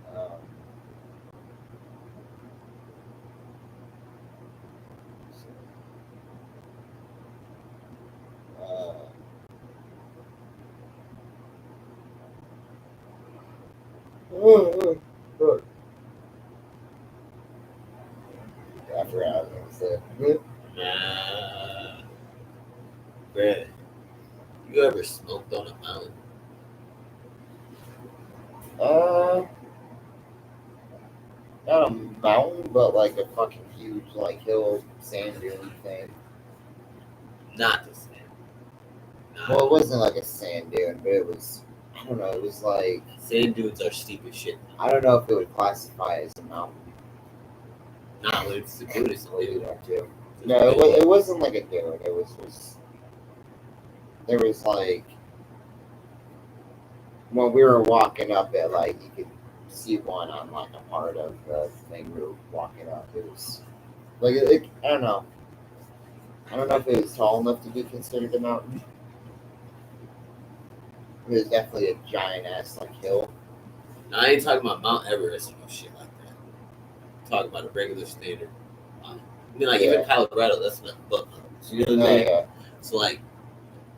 I forgot what I was gonna say. Nah. Bruh, you ever smoked on a mountain? Not a mountain, but like a fucking huge like hill sand dune thing. Not the same. Well, it wasn't like a sand dune, but it was. I don't know. It was like Sand dunes are steep as shit. I don't know if it would classify as a mountain. Nah, but it's a dune. It's a Maybe dune. that too. No, it wasn't like a dune. It was just there was like when we were walking up it, like you could see one on like a part of the thing we were walking up. It was like I don't know. I don't know if it was tall enough to be considered a mountain. It was definitely a giant ass like hill. Now, I ain't talking about Mount Everest or no shit like that. I'm talking about a regular standard. I mean, like even Colorado, that's not but mountains. You know what I mean? Yeah. So like,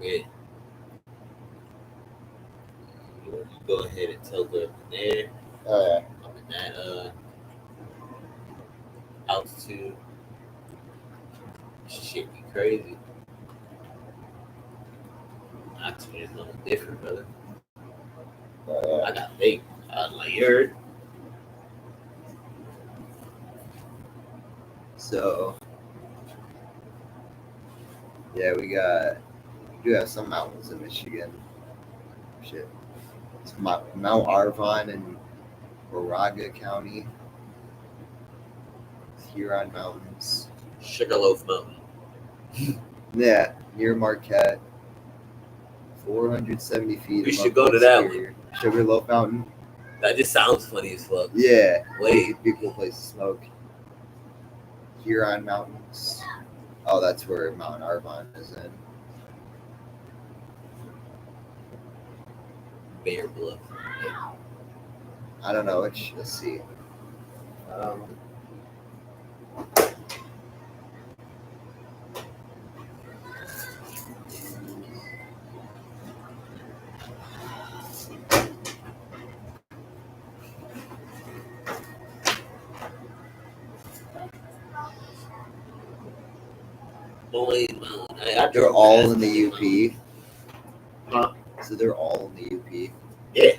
yeah. You go ahead and telegraph from there. Oh yeah. I'm in that altitude. Shit be crazy. Altitude is nothing different, brother. Oh yeah. I got big. I was like, you heard? So yeah, we do have some mountains in Michigan. Shit. It's Mount Arvon in Moraga County. Huron Mountains. Sugarloaf Mountain. Yeah, near Marquette. 470 feet. We above should go to the that exterior. Sugarloaf Mountain. That just sounds funny as fuck. Yeah. Wait. It'd be a cool place to smoke. Huron Mountains. Oh, that's where Mount Arvon is in. Bear Bluff. I don't know which. Let's see. Moline Mountain. I They're drove all past in the Moline UP. Huh? So they're all in the UP. Yeah.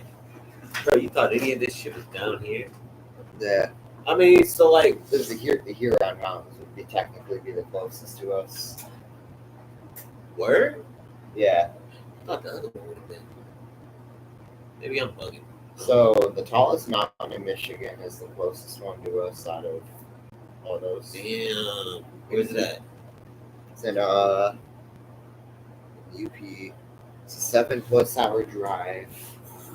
Bro, you thought any of this shit was down here? Yeah. I mean, so like, Because the Huron Mountains would technically be the closest to us. word? Yeah. I thought the other one would have been. Maybe I'm bugging. So the tallest mountain in Michigan is the closest one to us out of all those. Damn. Where's it at? It's in UP. It's a 7+ hour drive.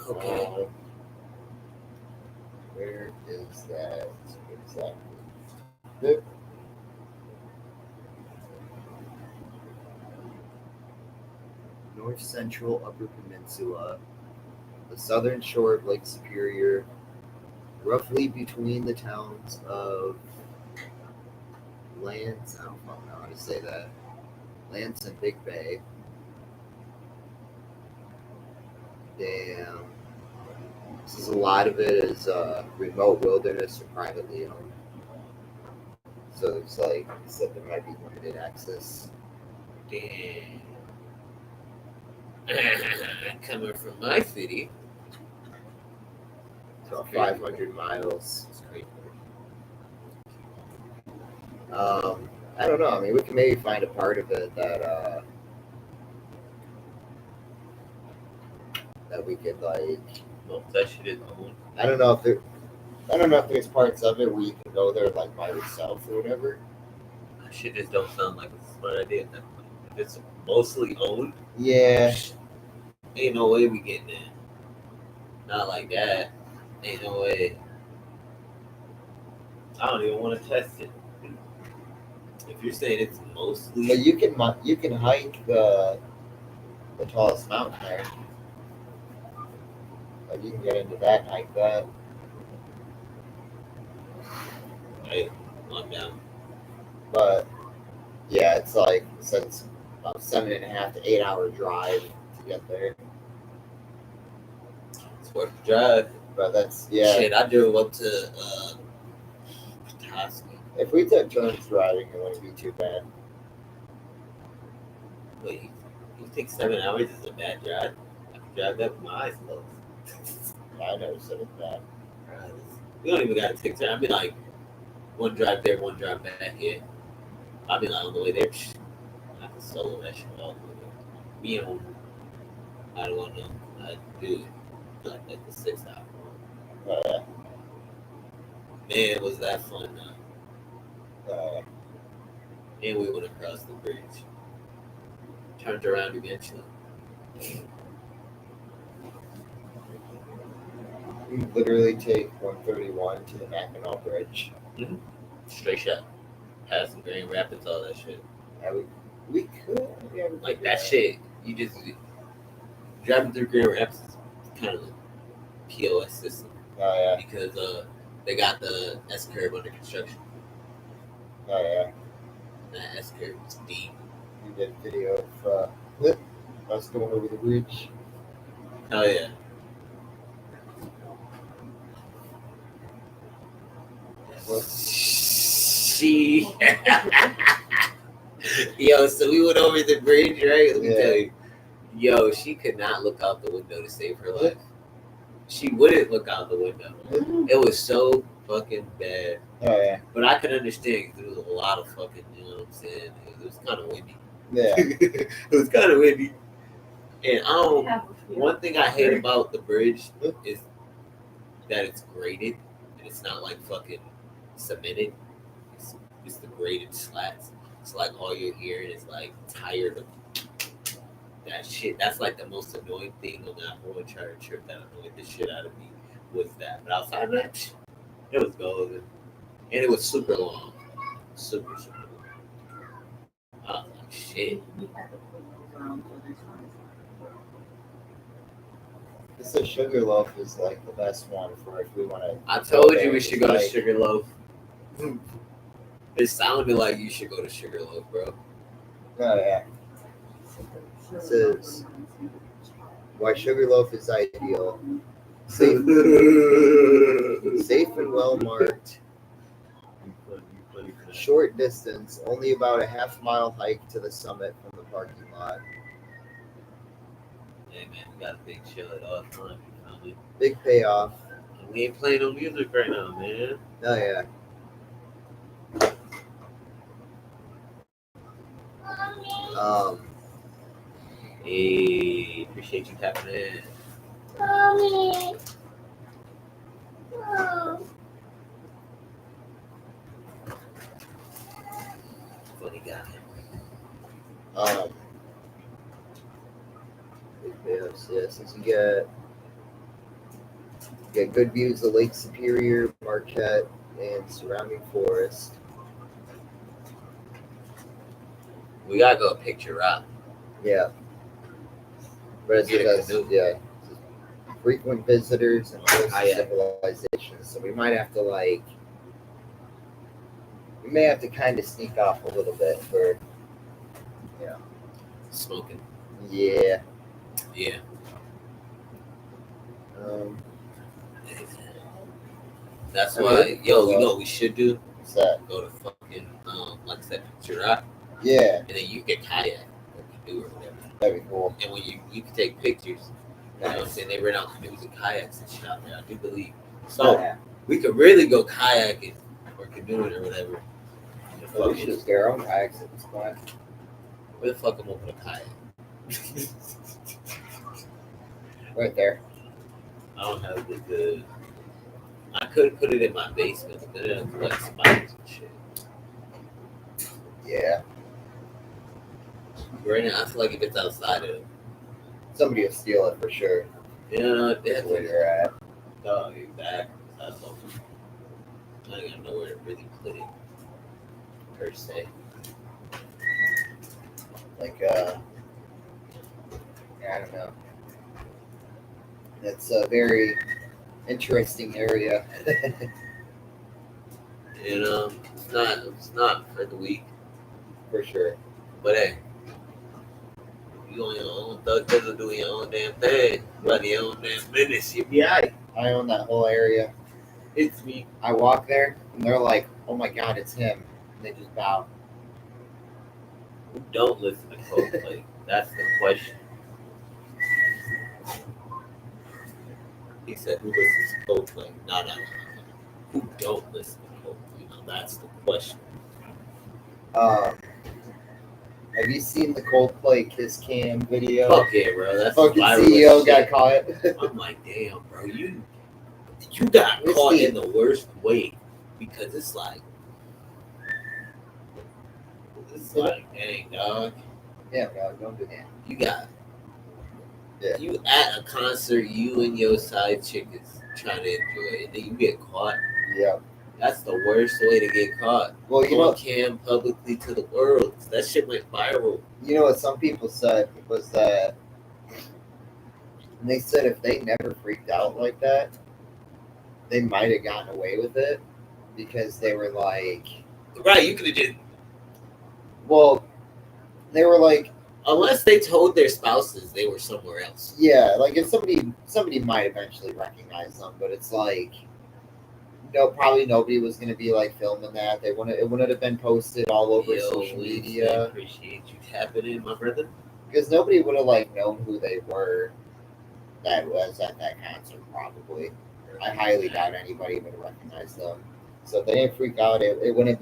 Okay. Where is that exactly? Yep. North Central Upper Peninsula, the southern shore of Lake Superior, roughly between the towns of Lance. I don't fucking know how to say that. Lance and Big Bay. Damn. This is a lot of it is remote wilderness or privately owned. So it's like I said, there might be limited access. Damn. Coming from my city. It's about 500 miles. It's crazy. I don't know. I mean, we can maybe find a part of it that that we could like. Well, that shit is owned. I don't know if there's parts of it where you can go there like by yourself or whatever. That shit just don't sound like a smart idea at that point. If it's mostly owned, Yeah. ain't no way we getting in. Not like that. Ain't no way. I don't even want to test it. If you're saying it's mostly, But you can hike the tallest mountain there. Like you can get into that and hike that. hey, I'm down. But yeah, it's like it said it's about 7.5 to 8 hour drive to get there. It's worth the drive. But that's yeah. Shit, I drove up to Petoskey. If we took turns driving, it wouldn't be too bad. Wait, you think 7 hours is a bad drive? I can drive that with my eyes closed. I never said it's bad. We don't even got to take turns. I mean, like, one drive there, one drive back here. I mean, like, on the way there, I can solo that shit all the way. Me and I don't want to know. I do it like the 6 hour. Yeah. Man, was that fun, and we went across the bridge. Turned around eventually. You literally take 131 to the Mackinac Bridge. Straight shot. Passing Grand Rapids, all that shit. Yeah, we could. Yeah, we Like could that do shit, you just driving through Grand Rapids is kind of a POS system Oh yeah. because they got the S curve under construction. Oh yeah. That S curve is deep. We did a video of us going over the bridge. Oh yeah. She. Yo, so we went over the bridge, right? Let me tell you. Yo, she could not look out the window to save her life. She wouldn't look out the window. It was so fucking bad. Oh yeah. But I could understand because there was a lot of fucking, you know what I'm saying? It was kind of windy. Yeah. It was kind of windy. And one thing I hate about the bridge is that it's graded and it's not like fucking cemented. It's the graded slats. It's like all you're hearing is like tired of that shit. That's like the most annoying thing on that whole entire trip that annoyed the shit out of me was that. But outside of that, it was golden. And it was super long. Super long. I was like, shit. This is Sugarloaf is like the best one for if we want to. I told you we should go to Sugarloaf. It sounded like you should go to Sugarloaf, bro. Oh yeah. This is why Sugarloaf is ideal. Safe and well marked. Short distance, only about a half-mile hike to the summit from the parking lot. Hey man, we got a big chill at all times. You know me? Big payoff. And we ain't playing no music right now, man. Oh yeah. Hey, appreciate you tapping in. Mommy. Oh. Funny guy. Big payoffs, yeah. Since you get good views of Lake Superior, Marquette, and surrounding forest. We gotta go picture rock. Yeah. But it's Get a because, canoe. yeah, frequent visitors and close to Kayak. civilization. So we might have to we may have to kind of sneak off a little bit for, Smoking. yeah. Yeah. That's why, yo, you know what we should do? What's that? Go to fucking, like I said, picture rock. Yeah, And then you get kayak or canoe or whatever. that'd be cool. And when you can take pictures, you know what I'm saying? They rent out canoes and kayaks and shit out there, I do believe. So Yeah. we could really go kayaking or canoeing or whatever. And Well, we fucking- should just get our own kayaks at this point. Where the fuck am I open a kayak? Right there. I don't have the good. I could put it in my basement, but then it'll collect spiders and shit. Yeah. Right now, I feel like if it's outside of, Somebody will steal it for sure. you know, That's that's where you're at. dog, exactly. That's all. I ain't got nowhere to really put it, per se. Like, yeah, I don't know. It's a very interesting area. You know, it's not for the weak. For sure. But hey, you on your own thug business, doing your own damn thing, run your own damn business, you'll be alright. I own that whole area. It's me. I walk there and they're like, oh my god, it's him. And they just bow. Who don't listen to Coldplay? That's the question. He said, who listens to Coldplay? No. Who don't listen to Coldplay? Now that's the question. Have you seen the Coldplay Kiss Cam video? Fuck yeah, bro. That's Fucking viral CEO as got shit. caught. I'm like, damn, bro, you got Where's caught the- in the worst way because it's like, dang, dog, Yeah, bro, don't do that. you got, Yeah. you at a concert, you and your side chick is trying to enjoy it, and then you get caught. Yeah. That's the worst way to get caught. Well, you on know, cam publicly to the world. That shit went viral. you know what some people said was that they said if they never freaked out like that, they might have gotten away with it because they were like, Right, you could have just, well, they were like, unless they told their spouses they were somewhere else. yeah, like if somebody might eventually recognize them, but it's like, no, probably nobody was gonna be like filming that. It wouldn't have been posted all over social media. I appreciate you tapping in, my brother. Because nobody would have like known who they were that was at that concert. Probably, I highly doubt anybody would have recognized them. So if they didn't freak out, it wouldn't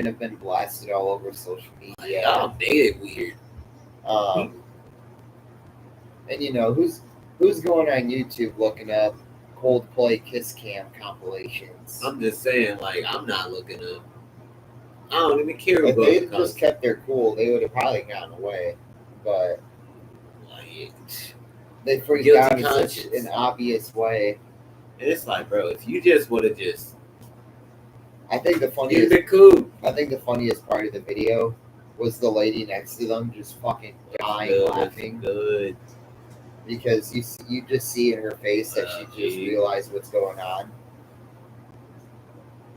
have been blasted all over social media. Y'all made it weird. And you know who's going on YouTube looking up Coldplay Kiss Cam compilations? I'm just saying, like, I'm not looking up. I don't even care If about they the had just kept their cool, they would have probably gotten away. But like, they freaked guilty out in such conscience. an obvious way. And it's like, bro, if you just would have just, I think the you'd funniest been cool. I think the funniest part of the video was the lady next to them just fucking dying Good, laughing good. because you just see in her face that she just realized what's going on.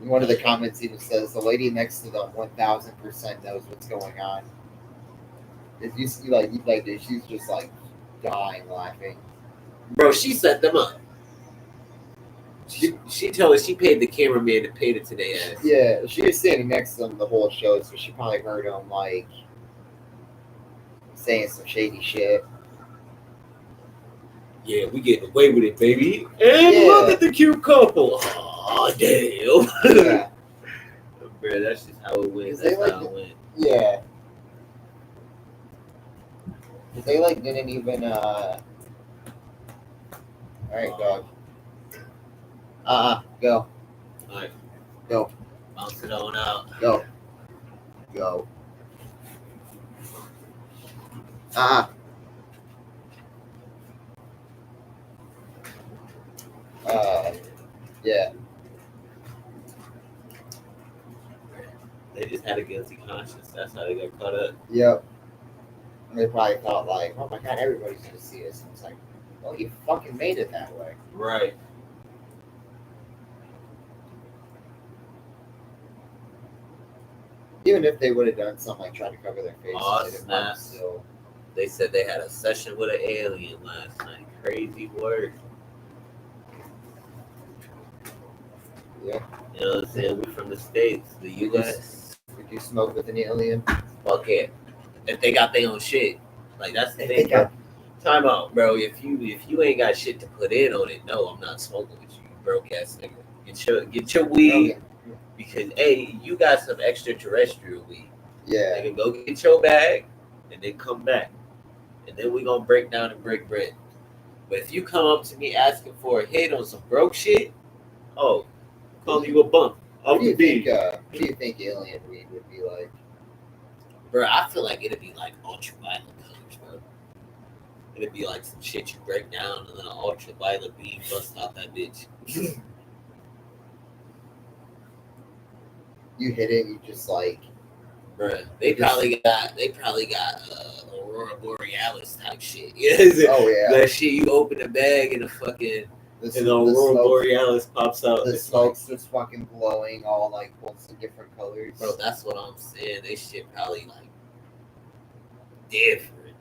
And one of the comments even says the lady next to them 1000% knows what's going on. If you see like she's just like dying laughing. Bro, she set them up. She told us she paid the cameraman to pay it to their ass. Yeah, she was standing next to them the whole show, so she probably heard him like saying some shady shit. Yeah, we getting away with it, baby. And Yeah. look at the cute couple. Oh, damn. Yeah. Bro, that's just how it went. 'Cause they That's like how it went. Yeah. They like didn't even alright, dog. Go. Alright. Go. Bounce it on out. Go. Go. Yeah. They just had a guilty conscience. That's how they got caught up. Yep. And they probably thought like, oh my god, everybody's gonna see us. And it's like, well, you fucking made it that way. Right. Even if they would have done something like trying to cover their faces, Oh, they'd have snap. still. They said they had a session with an alien last night. Crazy work. Yeah. You know what I'm saying? We from the States, the U.S. Would you smoke with an alien? Fuck it. If they got their own shit. Like, that's the If thing, they got- bro. Time out, bro. If you ain't got shit to put in on it, no, I'm not smoking with you, broke ass nigga. Get your weed. Okay. Because, hey, you got some extraterrestrial weed. Yeah. Nigga, go get your bag and then come back. And then we gonna break down and break bread. But if you come up to me asking for a hit on some broke shit, oh, call you a bump. What Off do you the beat. think? What do you think alien weed would be like? Bro, I feel like it'd be like ultraviolet colors, bro. It'd be like some shit you break down and then an ultraviolet beam bust out that bitch. You hit it, you just like. Bruh, they probably got Aurora Borealis type shit. Yeah, Oh yeah. that shit you open the bag and the fucking The, and the Aurora smoke, Borealis pops out. the It's smoke's just fucking glowing, all like bolts of different colors. bro, that's what I'm saying. They shit probably like different.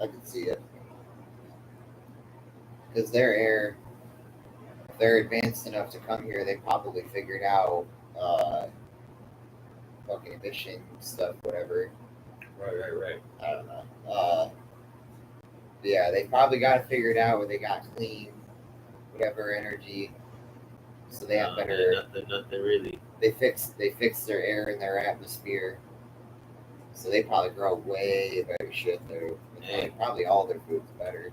I can see it. Because their air, if they're advanced enough to come here, they probably figured out fucking emission stuff, whatever. Right. I don't know. Yeah, they probably got it figured out where they got clean, whatever energy. So they have better. Nothing really. They fix their air in their atmosphere. So they probably grow way better shit though. Yeah. Probably all their food's better.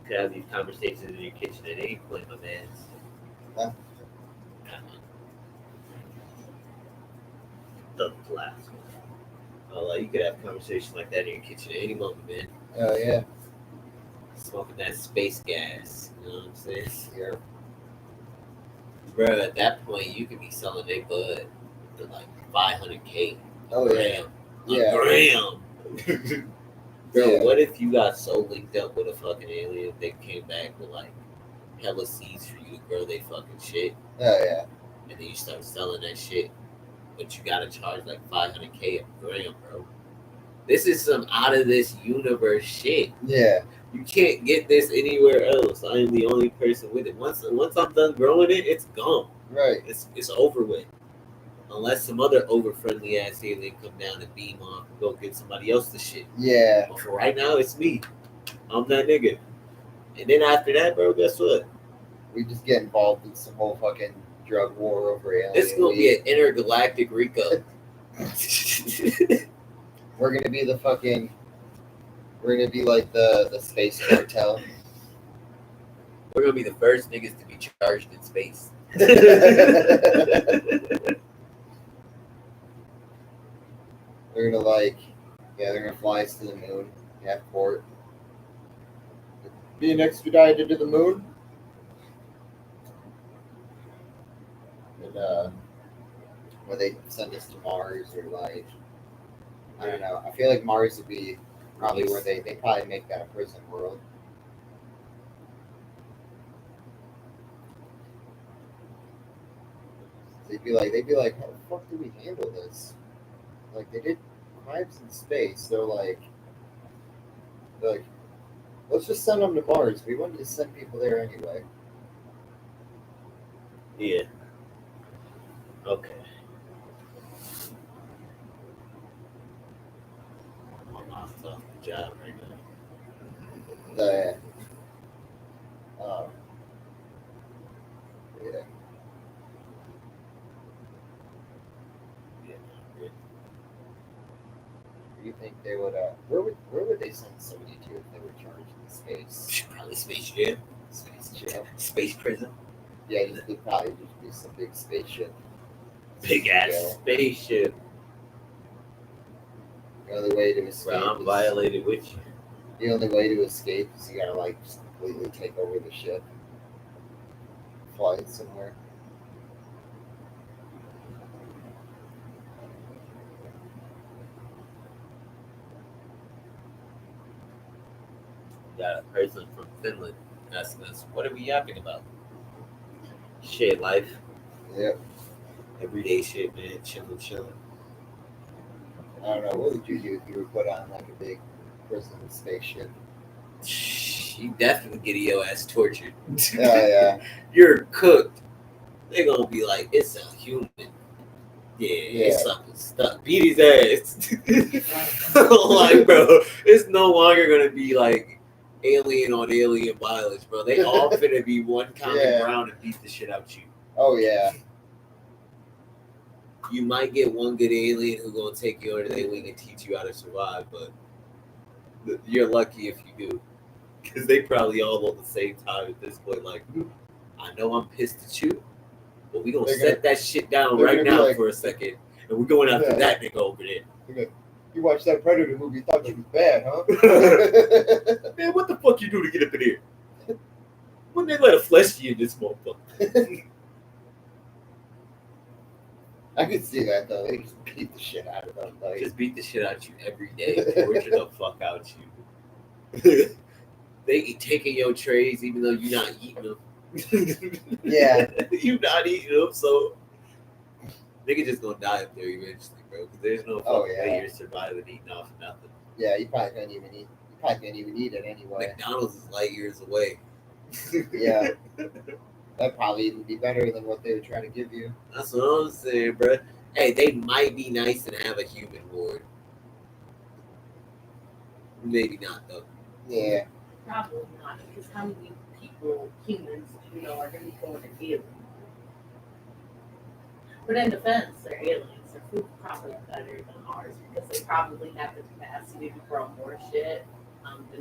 You could have these conversations in your kitchen at any point, my man. Huh? The last one. Oh, like you could have a conversation like that in your kitchen at any moment, man. Oh yeah. smoking that space gas. You know what I'm saying? Yeah. Bro, at that point, you could be selling their bud for like 500K. Oh, yeah. A gram. Bro, Yeah. what if you got so linked up with a fucking alien they came back with like hella seeds for you to grow they fucking shit, Oh, yeah. and then you start selling that shit, but you gotta charge like 500K a gram, bro. This is some out of this universe shit. Yeah. You can't get this anywhere else. I am the only person with it. Once I'm done growing it, it's gone. Right. It's over with. Unless some other over friendly ass alien come down and beam off and go get somebody else the shit. Yeah. But for right now, it's me. I'm that nigga. And then after that, bro, guess what? We just get involved in some whole fucking drug war over aliens. It's gonna be an intergalactic Rico. We're gonna be the fucking. We're gonna be like the space cartel. We're gonna be the first niggas to be charged in space. They're gonna like, yeah, they're gonna fly us to the moon, have port, being extradited to the moon, and where they send us to Mars or like, I don't know. I feel like Mars would be probably where they probably make that a prison world. They'd be like, how the fuck do we handle this? Like they did crimes in space. They're like, let's just send them to Mars. We wanted to send people there anyway. Yeah. Okay. I'm off the job right now. Yeah. Yeah. Do you think they would? Where would they send somebody to if they were charged in space? Probably space jail. Space jail. Space prison. Yeah, it'd probably just be some big spaceship. Big ass jail. spaceship. The only way to escape. Bro, I'm violated with you. The only way to escape is you gotta like just completely take over the ship, fly it somewhere. Got a person from Finland asking us, what are we yapping about? Shit, life. Yep. Everyday shit, man. Chilling. I don't know. What would you do if you were put on like a big prison spaceship? You definitely get your ass tortured. Yeah. You're cooked. They're gonna be like, it's a human. Yeah, it's something stuck. Beat his ass. Like, bro, it's no longer gonna be like alien on alien violence, bro. They all finna be one common ground and beat the shit out you. Oh yeah. You might get one good alien who's gonna take you under their wing and teach you how to survive, but you're lucky if you do, because they probably all at the same time at this point. Like, I know I'm pissed at you, but we gonna set that shit down right now for a second, and we're going after that nigga over there. You watched that Predator movie, thought she was bad, huh? Man, what the fuck you do to get up in here? When they let a flesh you in this motherfucker? I could see that though. They just beat the shit out of them. Like, just beat the shit out of you every day, torture the fuck out you. They taking your trays even though you're not eating them. Yeah. You not eating them, so nigga just gonna die up there eventually, bro. Because there's no fucking way you're surviving eating off of nothing. Yeah, you probably can't even eat. You probably can't even eat it anyway. McDonald's is light years away. Yeah. That'd probably even be better than what they would try to give you. That's what I'm saying, bro. Hey, they might be nice and have a human ward. Maybe not, though. Yeah. Probably not, because how many people, humans, do you know are going to be going to aliens? But in defense, they're aliens. Their food's probably better than ours because they probably have the capacity to grow more shit.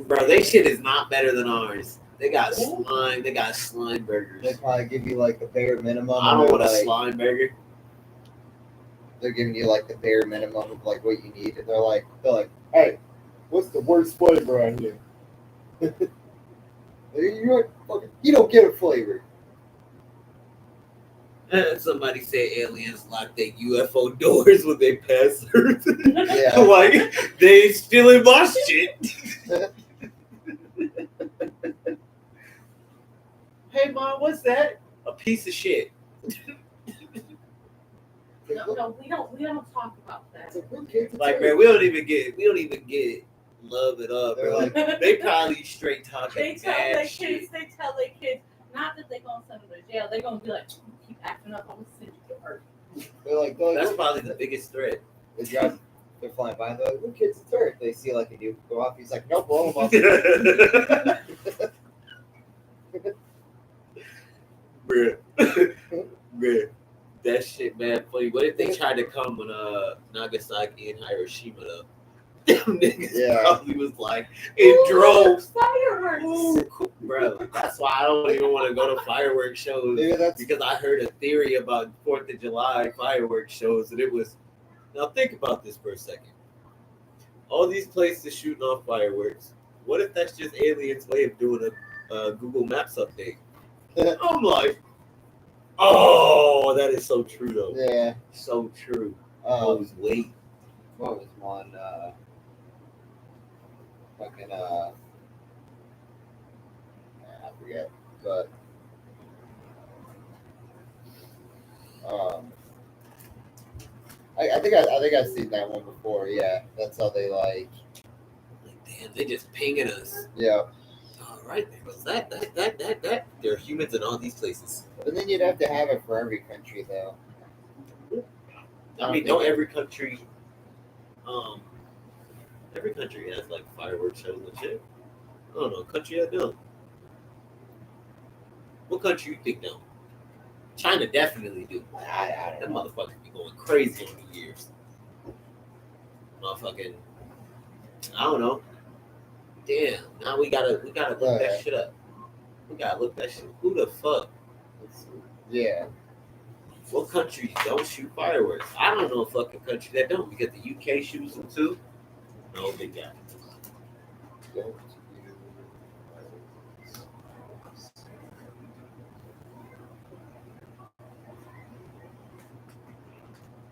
Bro, they shit is not better than ours. They got slime. They got slime burgers. They probably give you like the bare minimum. I don't want a slime burger. They're giving you like the bare minimum of like what you need, and they're like, hey, what's the worst flavor on here? You don't get a flavor. Somebody said aliens lock their UFO doors when they pass Earth. Yeah. Like, they stealing my shit. Hey, Mom, what's that? A piece of shit. No, we don't talk about that. Like, man, we don't even get love at all, bro. Like, they probably straight talking They tell their mad shit. kids. They tell their kids not that they're gonna send them to jail. They're gonna be like, keep acting up. I'm gonna send you to Earth. They're like, That's probably the biggest threat. they're flying by. They're like, look, kids, it's Earth. They see like a nuke go off. He's like, no, blow them up. Bruh. Bruh. That shit, man, funny. What if they tried to come when Nagasaki and Hiroshima though? Them niggas probably was like in droves. Fireworks. Ooh, cool, bro. That's why I don't even want to go to fireworks shows because I heard a theory about 4th of July fireworks shows, and it was. Now think about this for a second. All these places shooting off fireworks. What if that's just aliens' way of doing a Google Maps update? I'm like, oh, that is so true though. Yeah. So true. Wait. What was one? Fucking I forget, but I think I've seen that one before. Yeah, that's how they like. Damn, they just pinging us. Yeah. All right, there goes that. There are humans in all these places. But then you'd have to have it for every country, though. I mean, don't every country. Every country has like fireworks shows and shit. I don't know, country that don't. What country you think don't? China definitely do. I That don't know. motherfuckers be going crazy on New Year's. Motherfucking, I don't know. Damn, now we gotta look that shit up. We gotta look that shit. Who the fuck? Yeah. What countries don't shoot fireworks? I don't know a fucking country that don't because the UK shoots them too. No, they got it.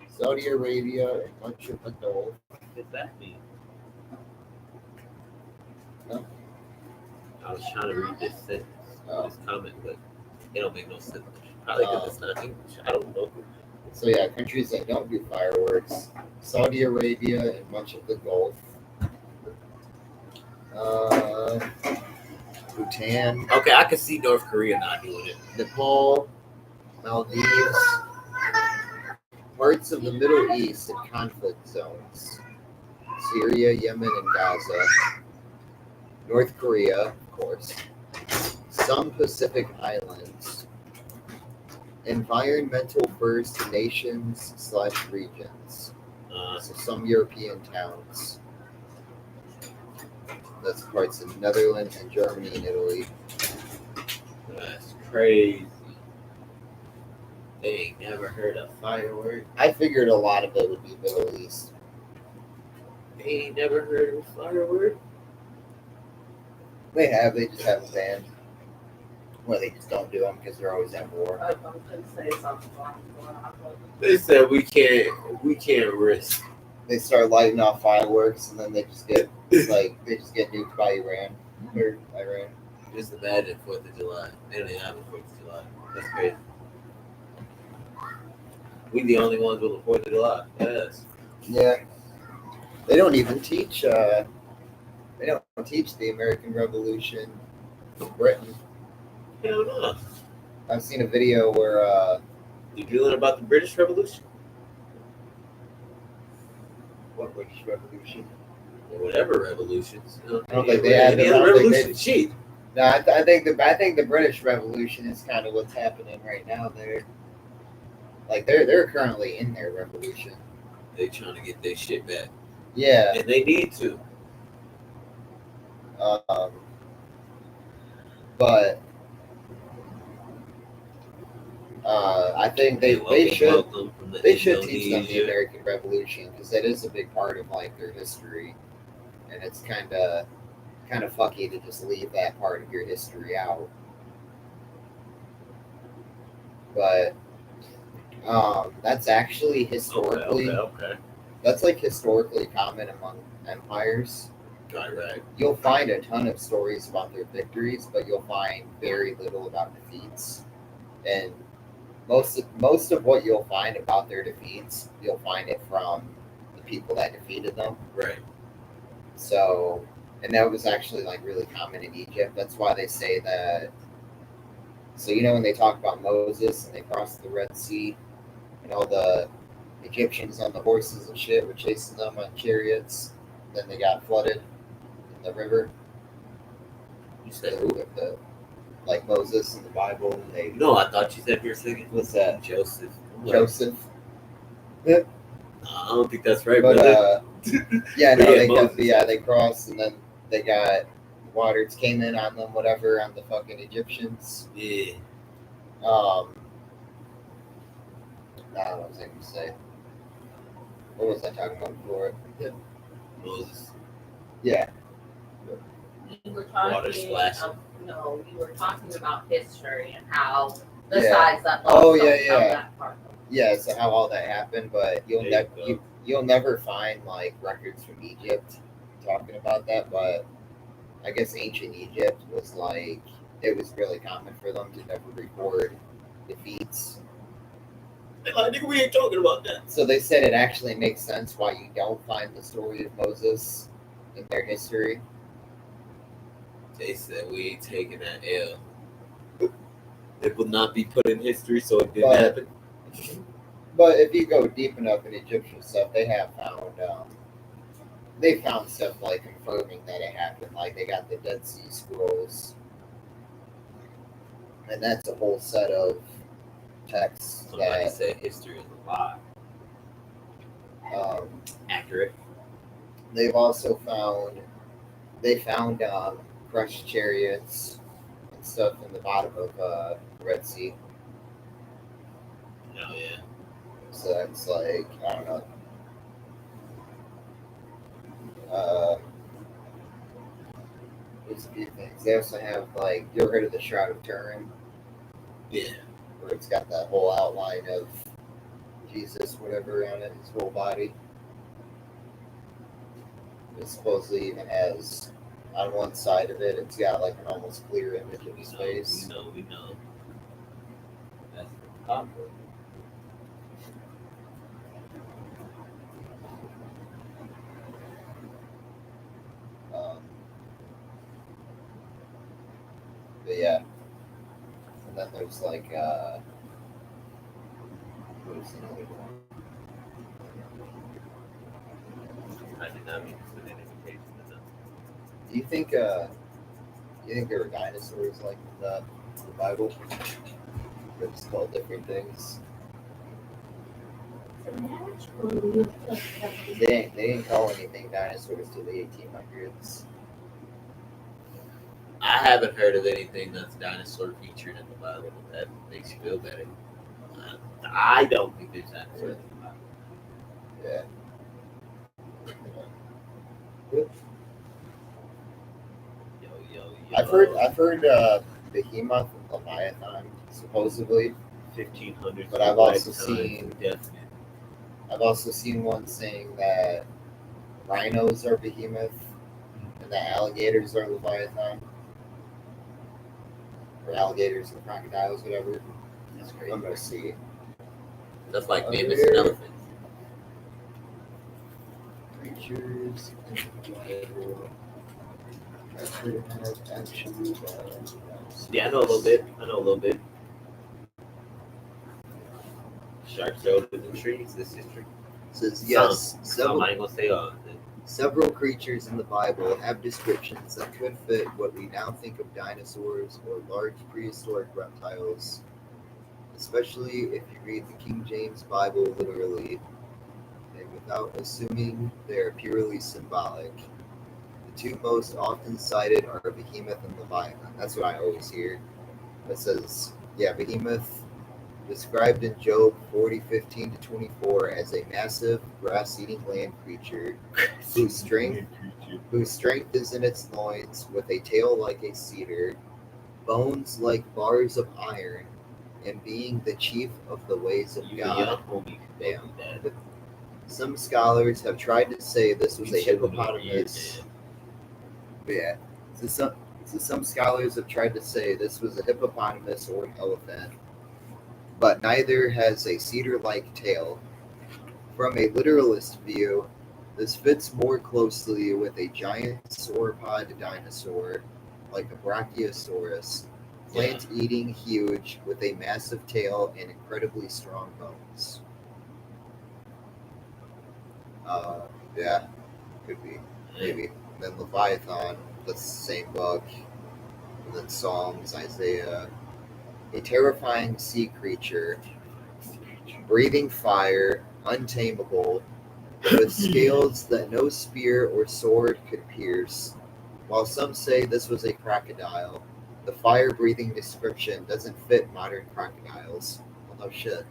Saudi Arabia and much of the Gulf. What does that mean? No. I was trying to read this sentence, this comment, but it don't make no sense. Probably because it's not English. I don't know. So yeah, countries that don't do fireworks: Saudi Arabia and much of the Gulf. Bhutan, Okay, I can see North Korea not doing it. Nepal, Maldives, parts of the Middle East and conflict zones, Syria, Yemen, and Gaza, North Korea, of course, some Pacific islands, environmental First Nations / regions, so some European towns. That's parts of Netherlands and Germany and Italy. That's crazy. They ain't never heard of fireworks. I figured a lot of it would be Middle East. They ain't never heard of fireworks. They just haven't banned. Well, they just don't do them because they're always at war. I was gonna say something going on. They said we can't risk. They start lighting off fireworks and then they just get nuked by Iran or Iran. Just imagine 4th of July. They don't even have a 4th of July. That's crazy. We the only ones with a 4th of July. Yes. Yeah. They don't even teach. They don't teach the American Revolution in Britain. Hell no. I've seen a video where You learn about the British Revolution? what British Revolution? Or whatever revolutions. I don't think they had any other revolution. Shit. No, I think the British Revolution is kind of what's happening right now. They're currently in their revolution. They trying to get their shit back. Yeah. And they need to. But I think they should teach them the American Revolution because that is a big part of like their history, and it's kind of kind of fucky to just leave that part of your history out. But that's actually historically Okay. that's like historically common among empires. Right. You'll find a ton of stories about their victories, but you'll find very little about defeats. And most of what you'll find about their defeats, you'll find it from the people that defeated them. Right. So, and that was actually like really common in Egypt. That's why they say that. So when they talk about Moses and they crossed the Red Sea, and all the Egyptians on the horses and shit were chasing them on chariots. Then they got flooded in the river. You said who? Like Moses in the Bible, and they. No, I thought you said you were singing. What's that? Joseph. Joseph. I don't think that's right, But brother. yeah, no, Moses. they crossed, and then they got waters came in on them, whatever, on the fucking Egyptians. Yeah. I don't know what I was going to say. What was I talking about before? Moses. Yeah. You were Water talking. splashing. No, you were talking about history and how the Yeah. sides that Oh, lost yeah. that part. Yeah, so how all that happened, but There you go. you'll never find like records from Egypt talking about that. But I guess ancient Egypt was like it was really common for them to never record defeats. I think we ain't talking about that. So they said it actually makes sense why you don't find the story of Moses in their history. They said we ain't taking that L. It will not be put in history, so it didn't happen. But if you go deep enough in Egyptian stuff, they have found stuff like confirming that it happened. Like they got the Dead Sea Scrolls, and that's a whole set of texts Somebody that said history is a lie. Accurate. they've also found. They found crushed chariots and stuff in the bottom of the Red Sea. Oh yeah. So that's like I don't know. There's a few things. They also have like you ever heard of the Shroud of Turin, Yeah. where it's got that whole outline of Jesus, whatever, on it, his whole body. It supposedly even has on one side of it, it's got like an almost clear image of his face. We know. That's the top. But yeah, and then there's like what is another one? I did not mean to put an invitation to them. Do you think there were dinosaurs like in the Bible? They're just called different things. They didn't call anything dinosaurs till the 1800s. I haven't heard of anything that's dinosaur featured in the Bible. That makes you feel better. I don't think there's dinosaurs in the Bible. Yeah. Yo. I've heard Behemoth and Leviathan supposedly, 1500. but I've also seen one saying that rhinos are Behemoth and that alligators are Leviathan, or alligators and crocodiles, whatever. That's crazy. I'm gonna see. That's like Over mammoths here. and elephants. Creatures in the Bible. Actually, Yeah, I know a little bit. Sharks rode in the trees. This is true. Says yes. Some I ain't gonna say all. Several creatures in the Bible have descriptions that could fit what we now think of dinosaurs or large prehistoric reptiles, especially if you read the King James Bible literally and without assuming they are purely symbolic. The two most often cited are Behemoth and Leviathan. That's what I always hear. It says, yeah, Behemoth described in Job 40:15-24 as a massive grass-eating land creature whose strength is in its loins, with a tail like a cedar, bones like bars of iron, and being the chief of the ways of God. Damn. Some scholars have tried to say this was a hippopotamus. Yeah. So some scholars have tried to say this was a hippopotamus or an elephant, but neither has a cedar-like tail. From a literalist view, this fits more closely with a giant sauropod dinosaur, like a Brachiosaurus, plant-eating huge with a massive tail and incredibly strong bones. Yeah, could be, maybe. Then Leviathan, the same book. And then Psalms, Isaiah, a terrifying sea creature, breathing fire, untamable, with scales that no spear or sword could pierce. While some say this was a crocodile, the fire-breathing description doesn't fit modern crocodiles. Well, no shit.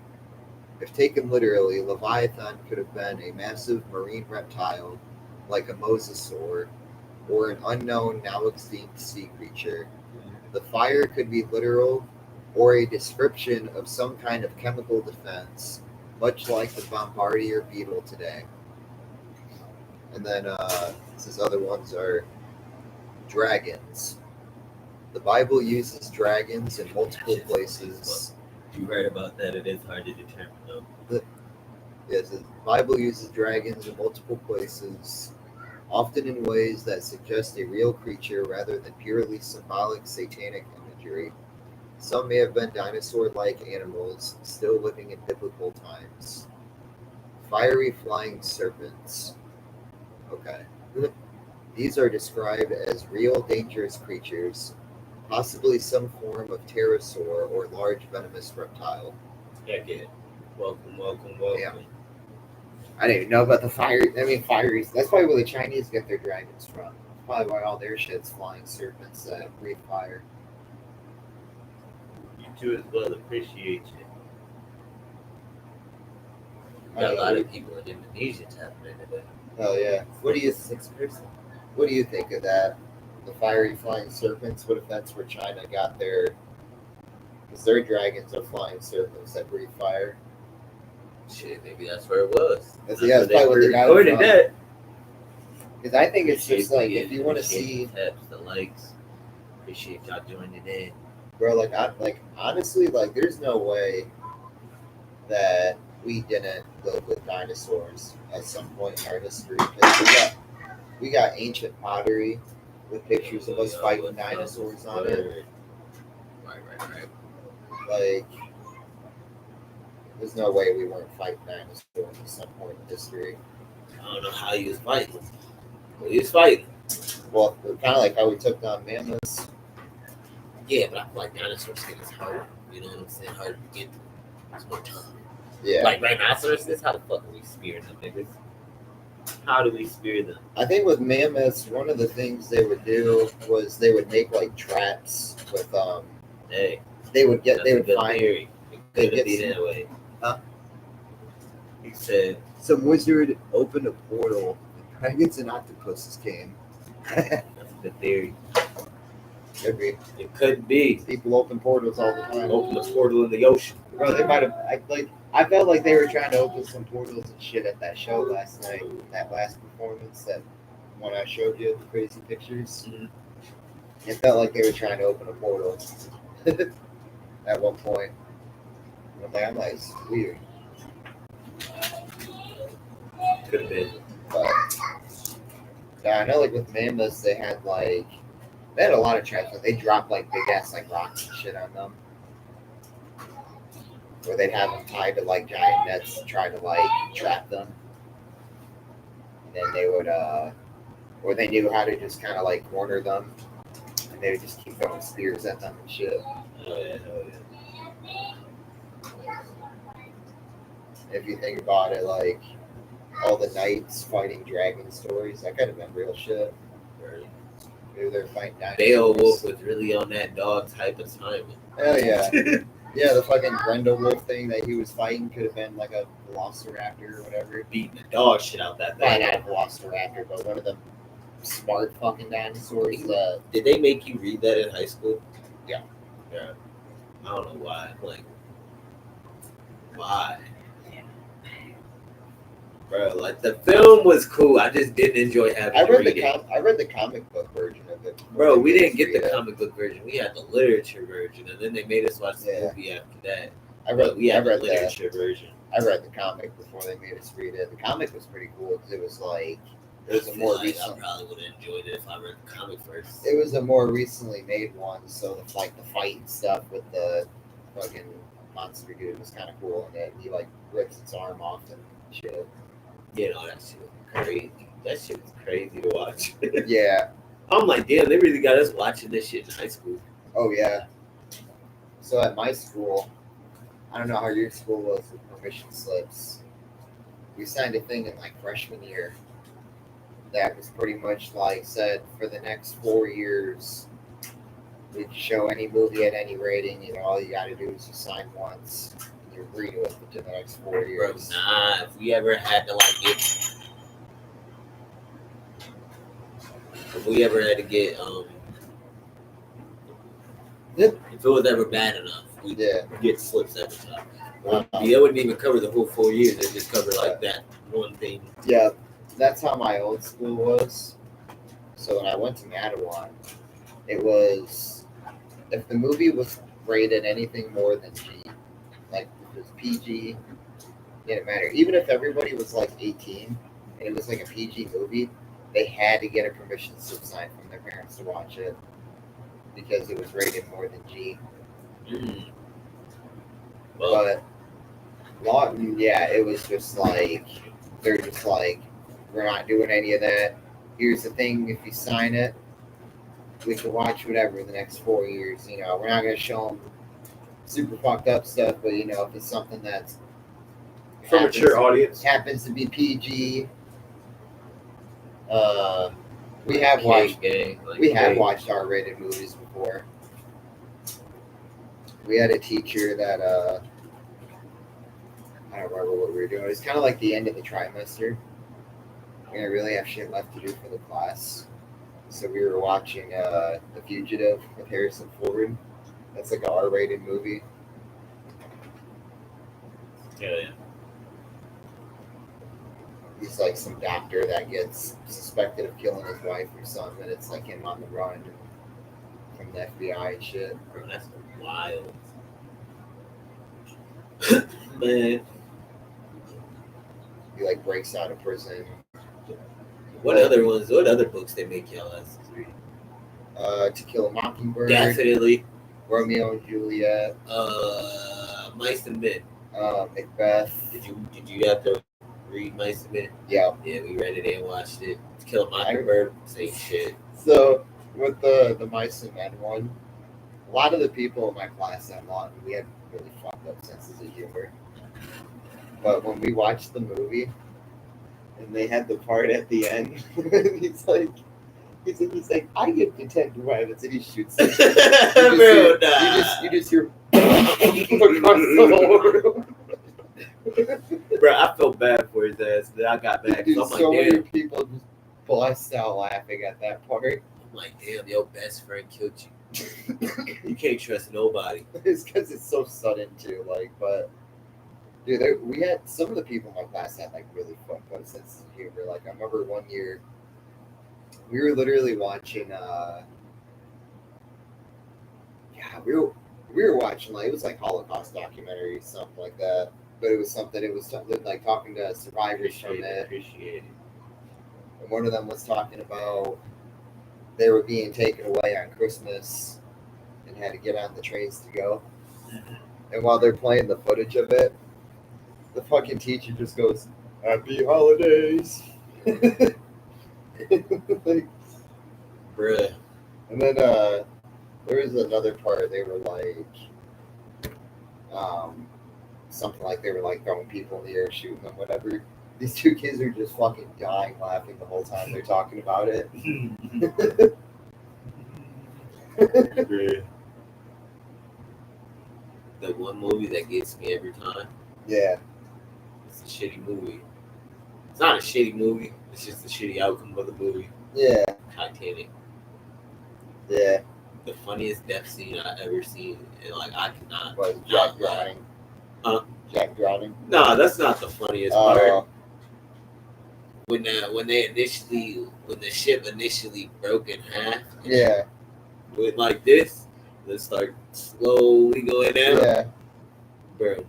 If taken literally, Leviathan could have been a massive marine reptile like a mosasaur or an unknown, now extinct sea creature. The fire could be literal or a description of some kind of chemical defense, much like the bombardier beetle today. And then these other ones are dragons. The Bible uses dragons in multiple places. You read about that, it is hard to determine though. Yes, the Bible uses dragons in multiple places, often in ways that suggest a real creature rather than purely symbolic satanic imagery. Some may have been dinosaur-like animals still living in biblical times. Fiery flying serpents. Okay. These are described as real dangerous creatures, possibly some form of pterosaur or large venomous reptile. Heck yeah. Welcome. Yeah. I didn't even know about the fire. I mean, fiery. That's probably where the Chinese get their dragons from. Probably why all their shit's flying serpents that breathe fire. You too as well, appreciate you. Got a lot of people in Indonesia tapping into that. Oh yeah. What do you think of that? The fiery flying serpents. What if that's where China got their? Because their dragons are flying serpents that breathe fire. Shit, maybe that's where it was. That's probably what they got recorded that. Because I think it's just like if you want to see the likes, appreciate y'all joining in, bro. Like honestly, like there's no way that we didn't live with dinosaurs at some point in our history. We got ancient pottery with pictures of us fighting dinosaurs on it. Right. Like, there's no way we weren't fighting dinosaurs at some point in history. I don't know how he was fighting. Well, he was fighting. Well, kind of like how we took down mammoths. Yeah, but I feel like dinosaur skin is harder. You know what I'm saying? Harder to get through. It's more tough. Yeah. Like rhinoceroses, how the fuck do we spear them niggas? How do we spear them? I think with mammoths, one of the things they would do was they would make like traps with Hey, they would find theory. It could be that way. Huh? He said some wizard opened a portal and dragons and octopuses came. that's a good theory. Could be. It could be. People open portals all the time. Open a portal in the ocean. Bro, they might have. I felt like they were trying to open some portals and shit at that show last night. That last performance, that one I showed you, the crazy pictures. Mm-hmm. It felt like they were trying to open a portal at one point. I'm like, it's weird. Could have been. But yeah, I know, like with mammoths, they had a lot of traps. They dropped like big ass like rocks and shit on them. Or they'd have them tied to like giant nets to try to like trap them. And then they would, or they knew how to just kind of like corner them, and they would just keep throwing spears at them and shit. Oh yeah. If you think about it, like all the knights fighting dragon stories, that could have been real shit. Maybe they're fighting dinosaurs. Beowulf was really on that dog type of timing. Hell yeah. Yeah, the fucking Brenda Wolf thing that he was fighting could have been like a velociraptor or whatever. Beating the dog shit out that Probably thing. not a velociraptor, but one of them smart fucking dinosaurs. Did they make you read that in high school? Yeah. Yeah. I don't know why. Like, why? Bro, like the film was cool. I just didn't enjoy having I to read read the it. I read the comic book version of it. Bro, we didn't get the Yeah. comic book version. We had the literature version, and then they made us watch the Yeah. movie after that. I read. But we had I read the literature version. I read the comic before they made us read it. The comic was pretty cool because it was like it was I a feel more like recent. I probably would have enjoyed it if I read the comic first. It was a more recently made one, so the fight and stuff with the fucking monster dude was kind of cool, and then he like rips its arm off and shit. You know, that shit was crazy. That shit was crazy to watch. Yeah. I'm like, damn, they really got us watching this shit in high school. Oh yeah. So at my school, I don't know how your school was with permission slips. We signed a thing in like freshman year that was pretty much like said for the next 4 years we can show any movie at any rating. You know, all you got to do is just sign once and you agree to it for the next 4 Bro, years. nah, if we ever had to like get, if we ever had to get, Yep. if it was ever bad enough, we'd Yeah. get slips every time. Uh-huh. Yeah, it wouldn't even cover the whole 4 years. It just covered like that one thing. Yeah, that's how my old school was. So when I went to Mattawan, it was if the movie was rated anything more than G, like if it was PG, didn't matter. Even if everybody was like 18 and it was like a PG movie, they had to get a permission slip signed from their parents to watch it because it was rated more than G. Well, But Lawton, yeah, it was just like they're just like, we're not doing any of that. Here's the thing: if you sign it, we can watch whatever the next 4 years. You know, we're not going to show them super fucked up stuff, but you know, if it's something that's for mature audience. happens to be PG, we have Watch watched watched R-rated movies before. We had a teacher that I don't remember what we were doing. It's kind of like the end of the trimester. We didn't really have shit left to do for the class, so we were watching The Fugitive with Harrison Ford. That's like an R-rated movie. Yeah. He's like some doctor that gets suspected of killing his wife or something, and it's like him on the run from the FBI and shit. Bro, that's wild. Man, He like breaks out of prison. what other books they make y'all ask to read? To Kill a Mockingbird, Definitely. Romeo and Juliet, Mice and Men. Macbeth. Did you have to read Mice and Men? Yeah. Yeah, we read it and watched it. To Kill a Mockingbird, same shit. So with the Mice and Men one, a lot of the people in my class at Lawton, we had really fucked up senses of humor. But when we watched the movie, and they had the part at the end, he's like, I get to 10 rabbits, and he shoots them. Bro, You just hear across the whole room. Bro, I felt bad for his ass. Then I got back. Dude, I'm like, so many damn. people just bust out laughing at that part. I'm like, damn, your best friend killed you. You can't trust nobody. It's because it's so sudden too. Like, but dude, we had some of the people in my class had like really fucked up senses of humor. Like, I remember one year we were literally watching. We were watching like it was like Holocaust documentaries, something like that. But it was something. It was something like talking to survivors from it. Appreciate it. And one of them was talking about they were being taken away on Christmas and had to get on the trains to go. And while they're playing the footage of it, the fucking teacher just goes, "Happy holidays." Like, Bruh. and then there was another part they were like something like they were like throwing people in the air, shooting them, whatever. These two kids are just fucking dying laughing the whole time they're talking about it. the one movie that gets me every time. Yeah. It's a shitty movie. It's not a shitty movie. It's just a shitty outcome of the movie. Yeah. Titanic. Yeah. The funniest death scene I ever seen, and like I cannot. Was Jack not laugh. drowning? Huh? Jack drowning? No, that's not the funniest part. When the ship initially broke in half. Yeah. Went like this. Let's start slowly going down. Yeah. Bro.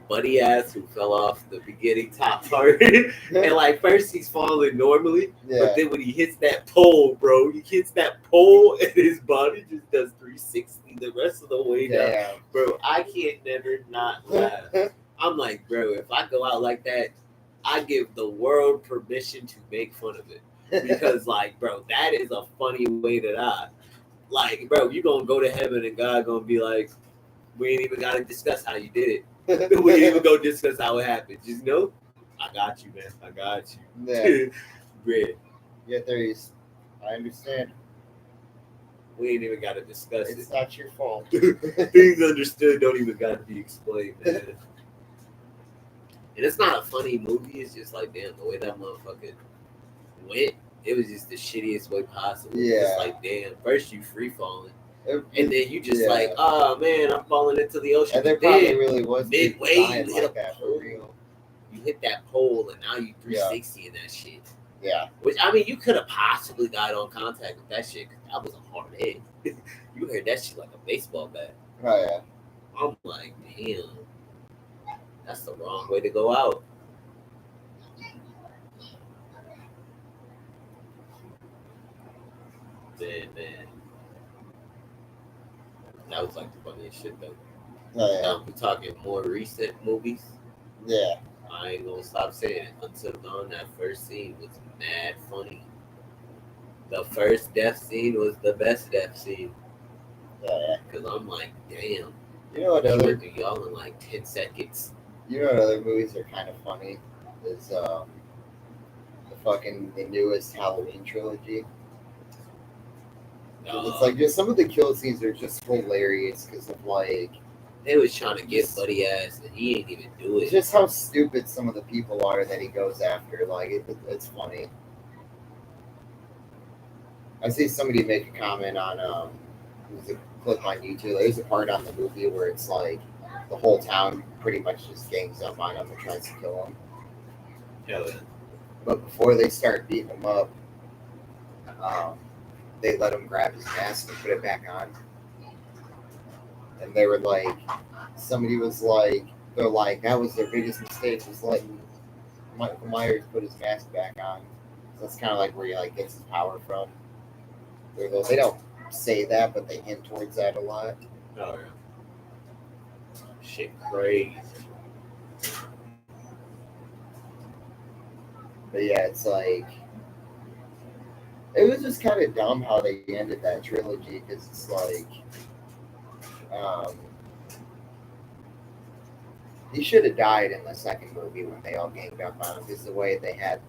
Buddy ass who fell off the beginning top part. And like first he's falling normally. Yeah. But then when he hits that pole, bro, he hits that pole and his body just does 360 the rest of the way down. Damn. Bro, I can't never not laugh. I'm like, bro, if I go out like that, I give the world permission to make fun of it. Because like, bro, that is a funny way to die. Like, bro, you gonna go to heaven and God gonna be like, we ain't even gotta discuss how you did it. We ain't even go discuss how it happened. Just know, I got you, man. I got you. Yeah. Great. Yeah, theories. I understand. We ain't even gotta discuss It's it. not your fault. Things understood don't even gotta be explained, man. And it's not a funny movie. It's just like, damn, the way that motherfucker went, it was just the shittiest way possible. Yeah. It's like, damn, first you free falling. It- And then you just Yeah. like, oh man, I'm falling into the ocean. And there But then probably really was people midway, dying you hit like a that for pole. real. You hit that pole, and now you 360 in that shit. Yeah. Which I mean, you could have possibly died on contact with that shit. 'Cause that was a hard hit. You heard that shit like a baseball bat. Oh yeah. I'm like, damn, that's the wrong way to go out. Man. That was like the funniest shit though. Oh yeah. Now, if we're talking more recent movies, Yeah. I ain't gonna stop saying it. Until Dawn, that first scene was mad funny. The first death scene was the best death scene. Yeah. Cause I'm like, damn, You know what he other went through y'all in like 10 seconds. other movies are kind of funny is the newest Halloween trilogy. It's like just some of the kill scenes are just hilarious because of like They was trying to get Buddy ass, and he ain't even do it. just how stupid some of the people are that he goes after. Like it's funny. I see somebody make a comment on there's a clip on YouTube. There's a part on the movie where it's like the whole town pretty much just gangs up on him and tries to kill him. Hell yeah. But before they start beating him up, they let him grab his mask and put it back on. And they were like, somebody was like, they're like, that was their biggest mistake, was letting Michael Myers put his mask back on. So that's kind of like where he like gets his power from. They don't say that, but they hint towards that a lot. Oh yeah. Shit crazy. But yeah, it's like, it was just kind of dumb how they ended that trilogy because it's like, he should have died in the second movie when they all ganged up on him because the way they had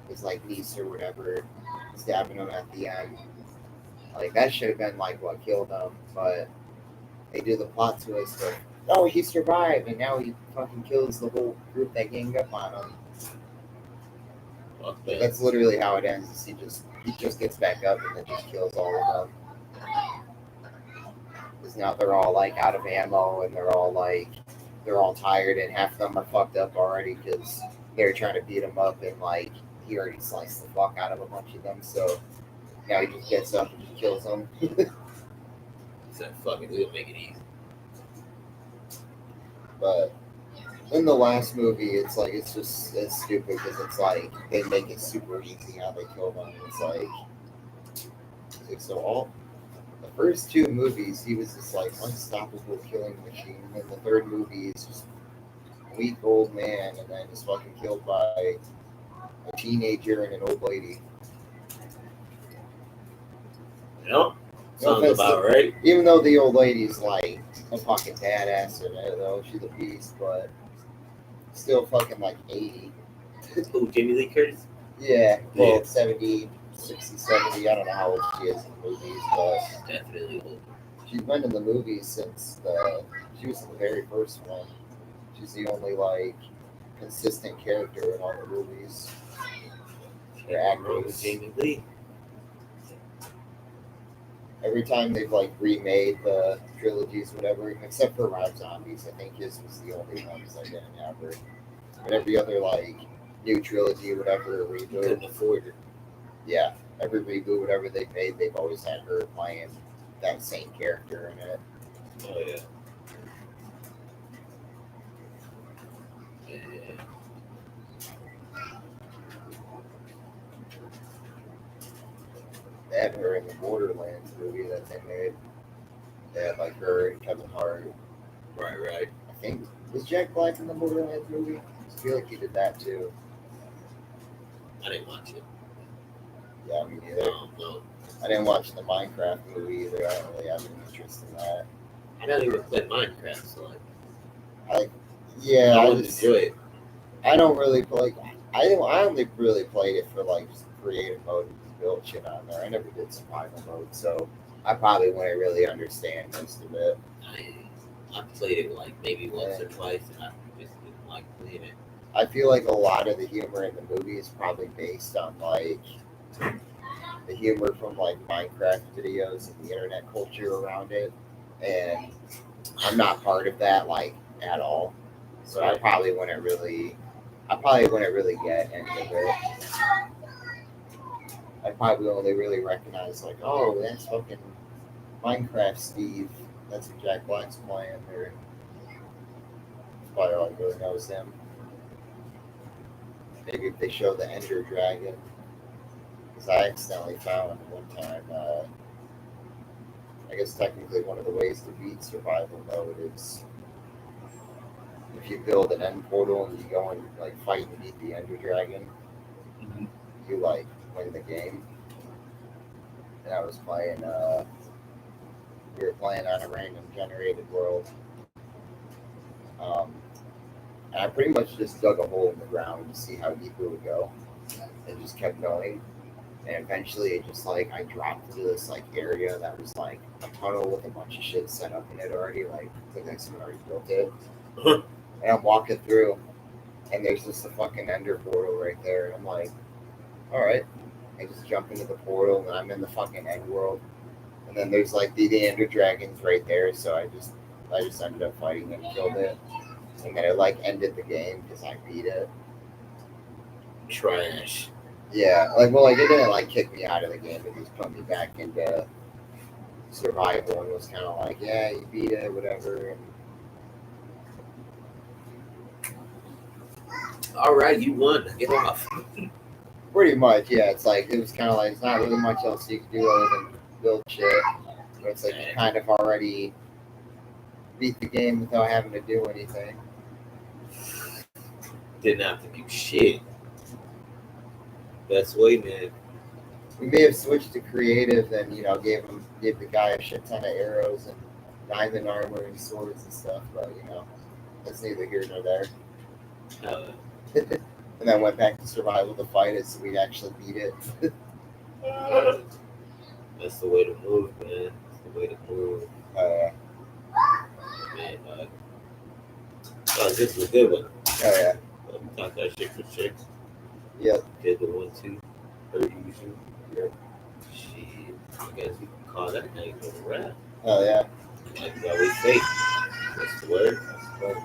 his like niece or whatever stabbing him at the end, like that should have been like what killed him. But they do the plot twist of, oh, he survived and now he fucking kills the whole group that ganged up on him. Fuck that. That's literally how it ends. Is he just gets back up and then just kills all of them. Because now they're all like out of ammo and they're all tired and half of them are fucked up already because they were trying to beat him up and like he already sliced the fuck out of a bunch of them. So now he just gets up and just kills them. He said, fuck it, we'll make it easy. But in the last movie, it's stupid because it's like they make it super easy how they kill them. It's like so all the first two movies, he was this like unstoppable killing machine, and then the third movie is just a weak old man, and then just fucking killed by a teenager and an old lady. Yep. Sounds offense about to- right. Even though the old lady's like a fucking badass in it, though she's a beast, but still fucking like 80. Who, Jamie Lee Curtis? Yeah, well, Yeah. 70, 60, 70. I don't know how old she is in the movies, but Definitely old. She's been in the movies since she was in the very first one. She's the only like consistent character in all the movies. Or actors. Jamie Lee. Every time they've like remade the trilogies, whatever, except for Rob Zombies, I think his was the only ones I didn't ever. But every other like new trilogy, whatever reboot, Couldn't afford it. yeah, every reboot, whatever they've made, they've always had her playing that same character in it. Oh yeah. Yeah. They had her in the Borderlands movie that they made. They had like her and Kevin Hart. Right. I think was Jack Black in the Borderlands movie? I feel like he did that too. I didn't watch it. Yeah, me neither. No. I didn't watch the Minecraft movie either. I don't really have any interest in that. I don't even play Minecraft, so I I just enjoy it. I don't really play. I only really played it for like just creative mode and just build shit on there. I never did survival mode, so I probably wouldn't really understand most of it. I played it like maybe once or twice, and I just didn't like playing it. I feel like a lot of the humor in the movie is probably based on like the humor from like Minecraft videos and the internet culture around it, and I'm not part of that like at all. So I probably wouldn't really get any of it. I probably only really recognize like, oh, that's fucking Minecraft Steve. That's what Jack Black's playing. Or probably all I really knows him. Maybe if they show the Ender Dragon, because I accidentally found one time. I guess technically one of the ways to beat survival mode is if you build an end portal and you go and like fight and beat the Ender Dragon, you like win the game. And I was playing. We were playing on a random generated world. And I pretty much just dug a hole in the ground to see how deep it would go, and just kept going. And eventually, it just like I dropped into this like area that was like a tunnel with a bunch of shit set up in it already. Like someone already built it. And I'm walking through, and there's just a fucking ender portal right there. And I'm like, all right. I just jump into the portal, and I'm in the fucking end world. And then there's like the ender dragons right there. So I just ended up fighting and killed it. And then it like ended the game because I beat it. Trash. Yeah, like it didn't like kick me out of the game. It just put me back into survival and was kind of like, yeah, you beat it, whatever. And All right, you won. Get off. pretty much, yeah. It's like it was kind of like it's not really much else you can do other than build shit. But it's like you kind of already beat the game without having to do anything. Didn't have to do shit. Best way, man. We may have switched to creative and gave the guy a shit ton of arrows and diamond armor and swords and stuff, but that's neither here nor there. And then went back to survival to fight it so we'd actually beat it. That's the way to move, man. That's the way to move. Man, oh, this is a good one. Oh yeah. Talk that shit for chicks. Yep. Did the 1, 2, 30 usual. Yep. Shit. I guess we can call that night for the rap. Oh yeah. Like we always say. That's the word. That's the word.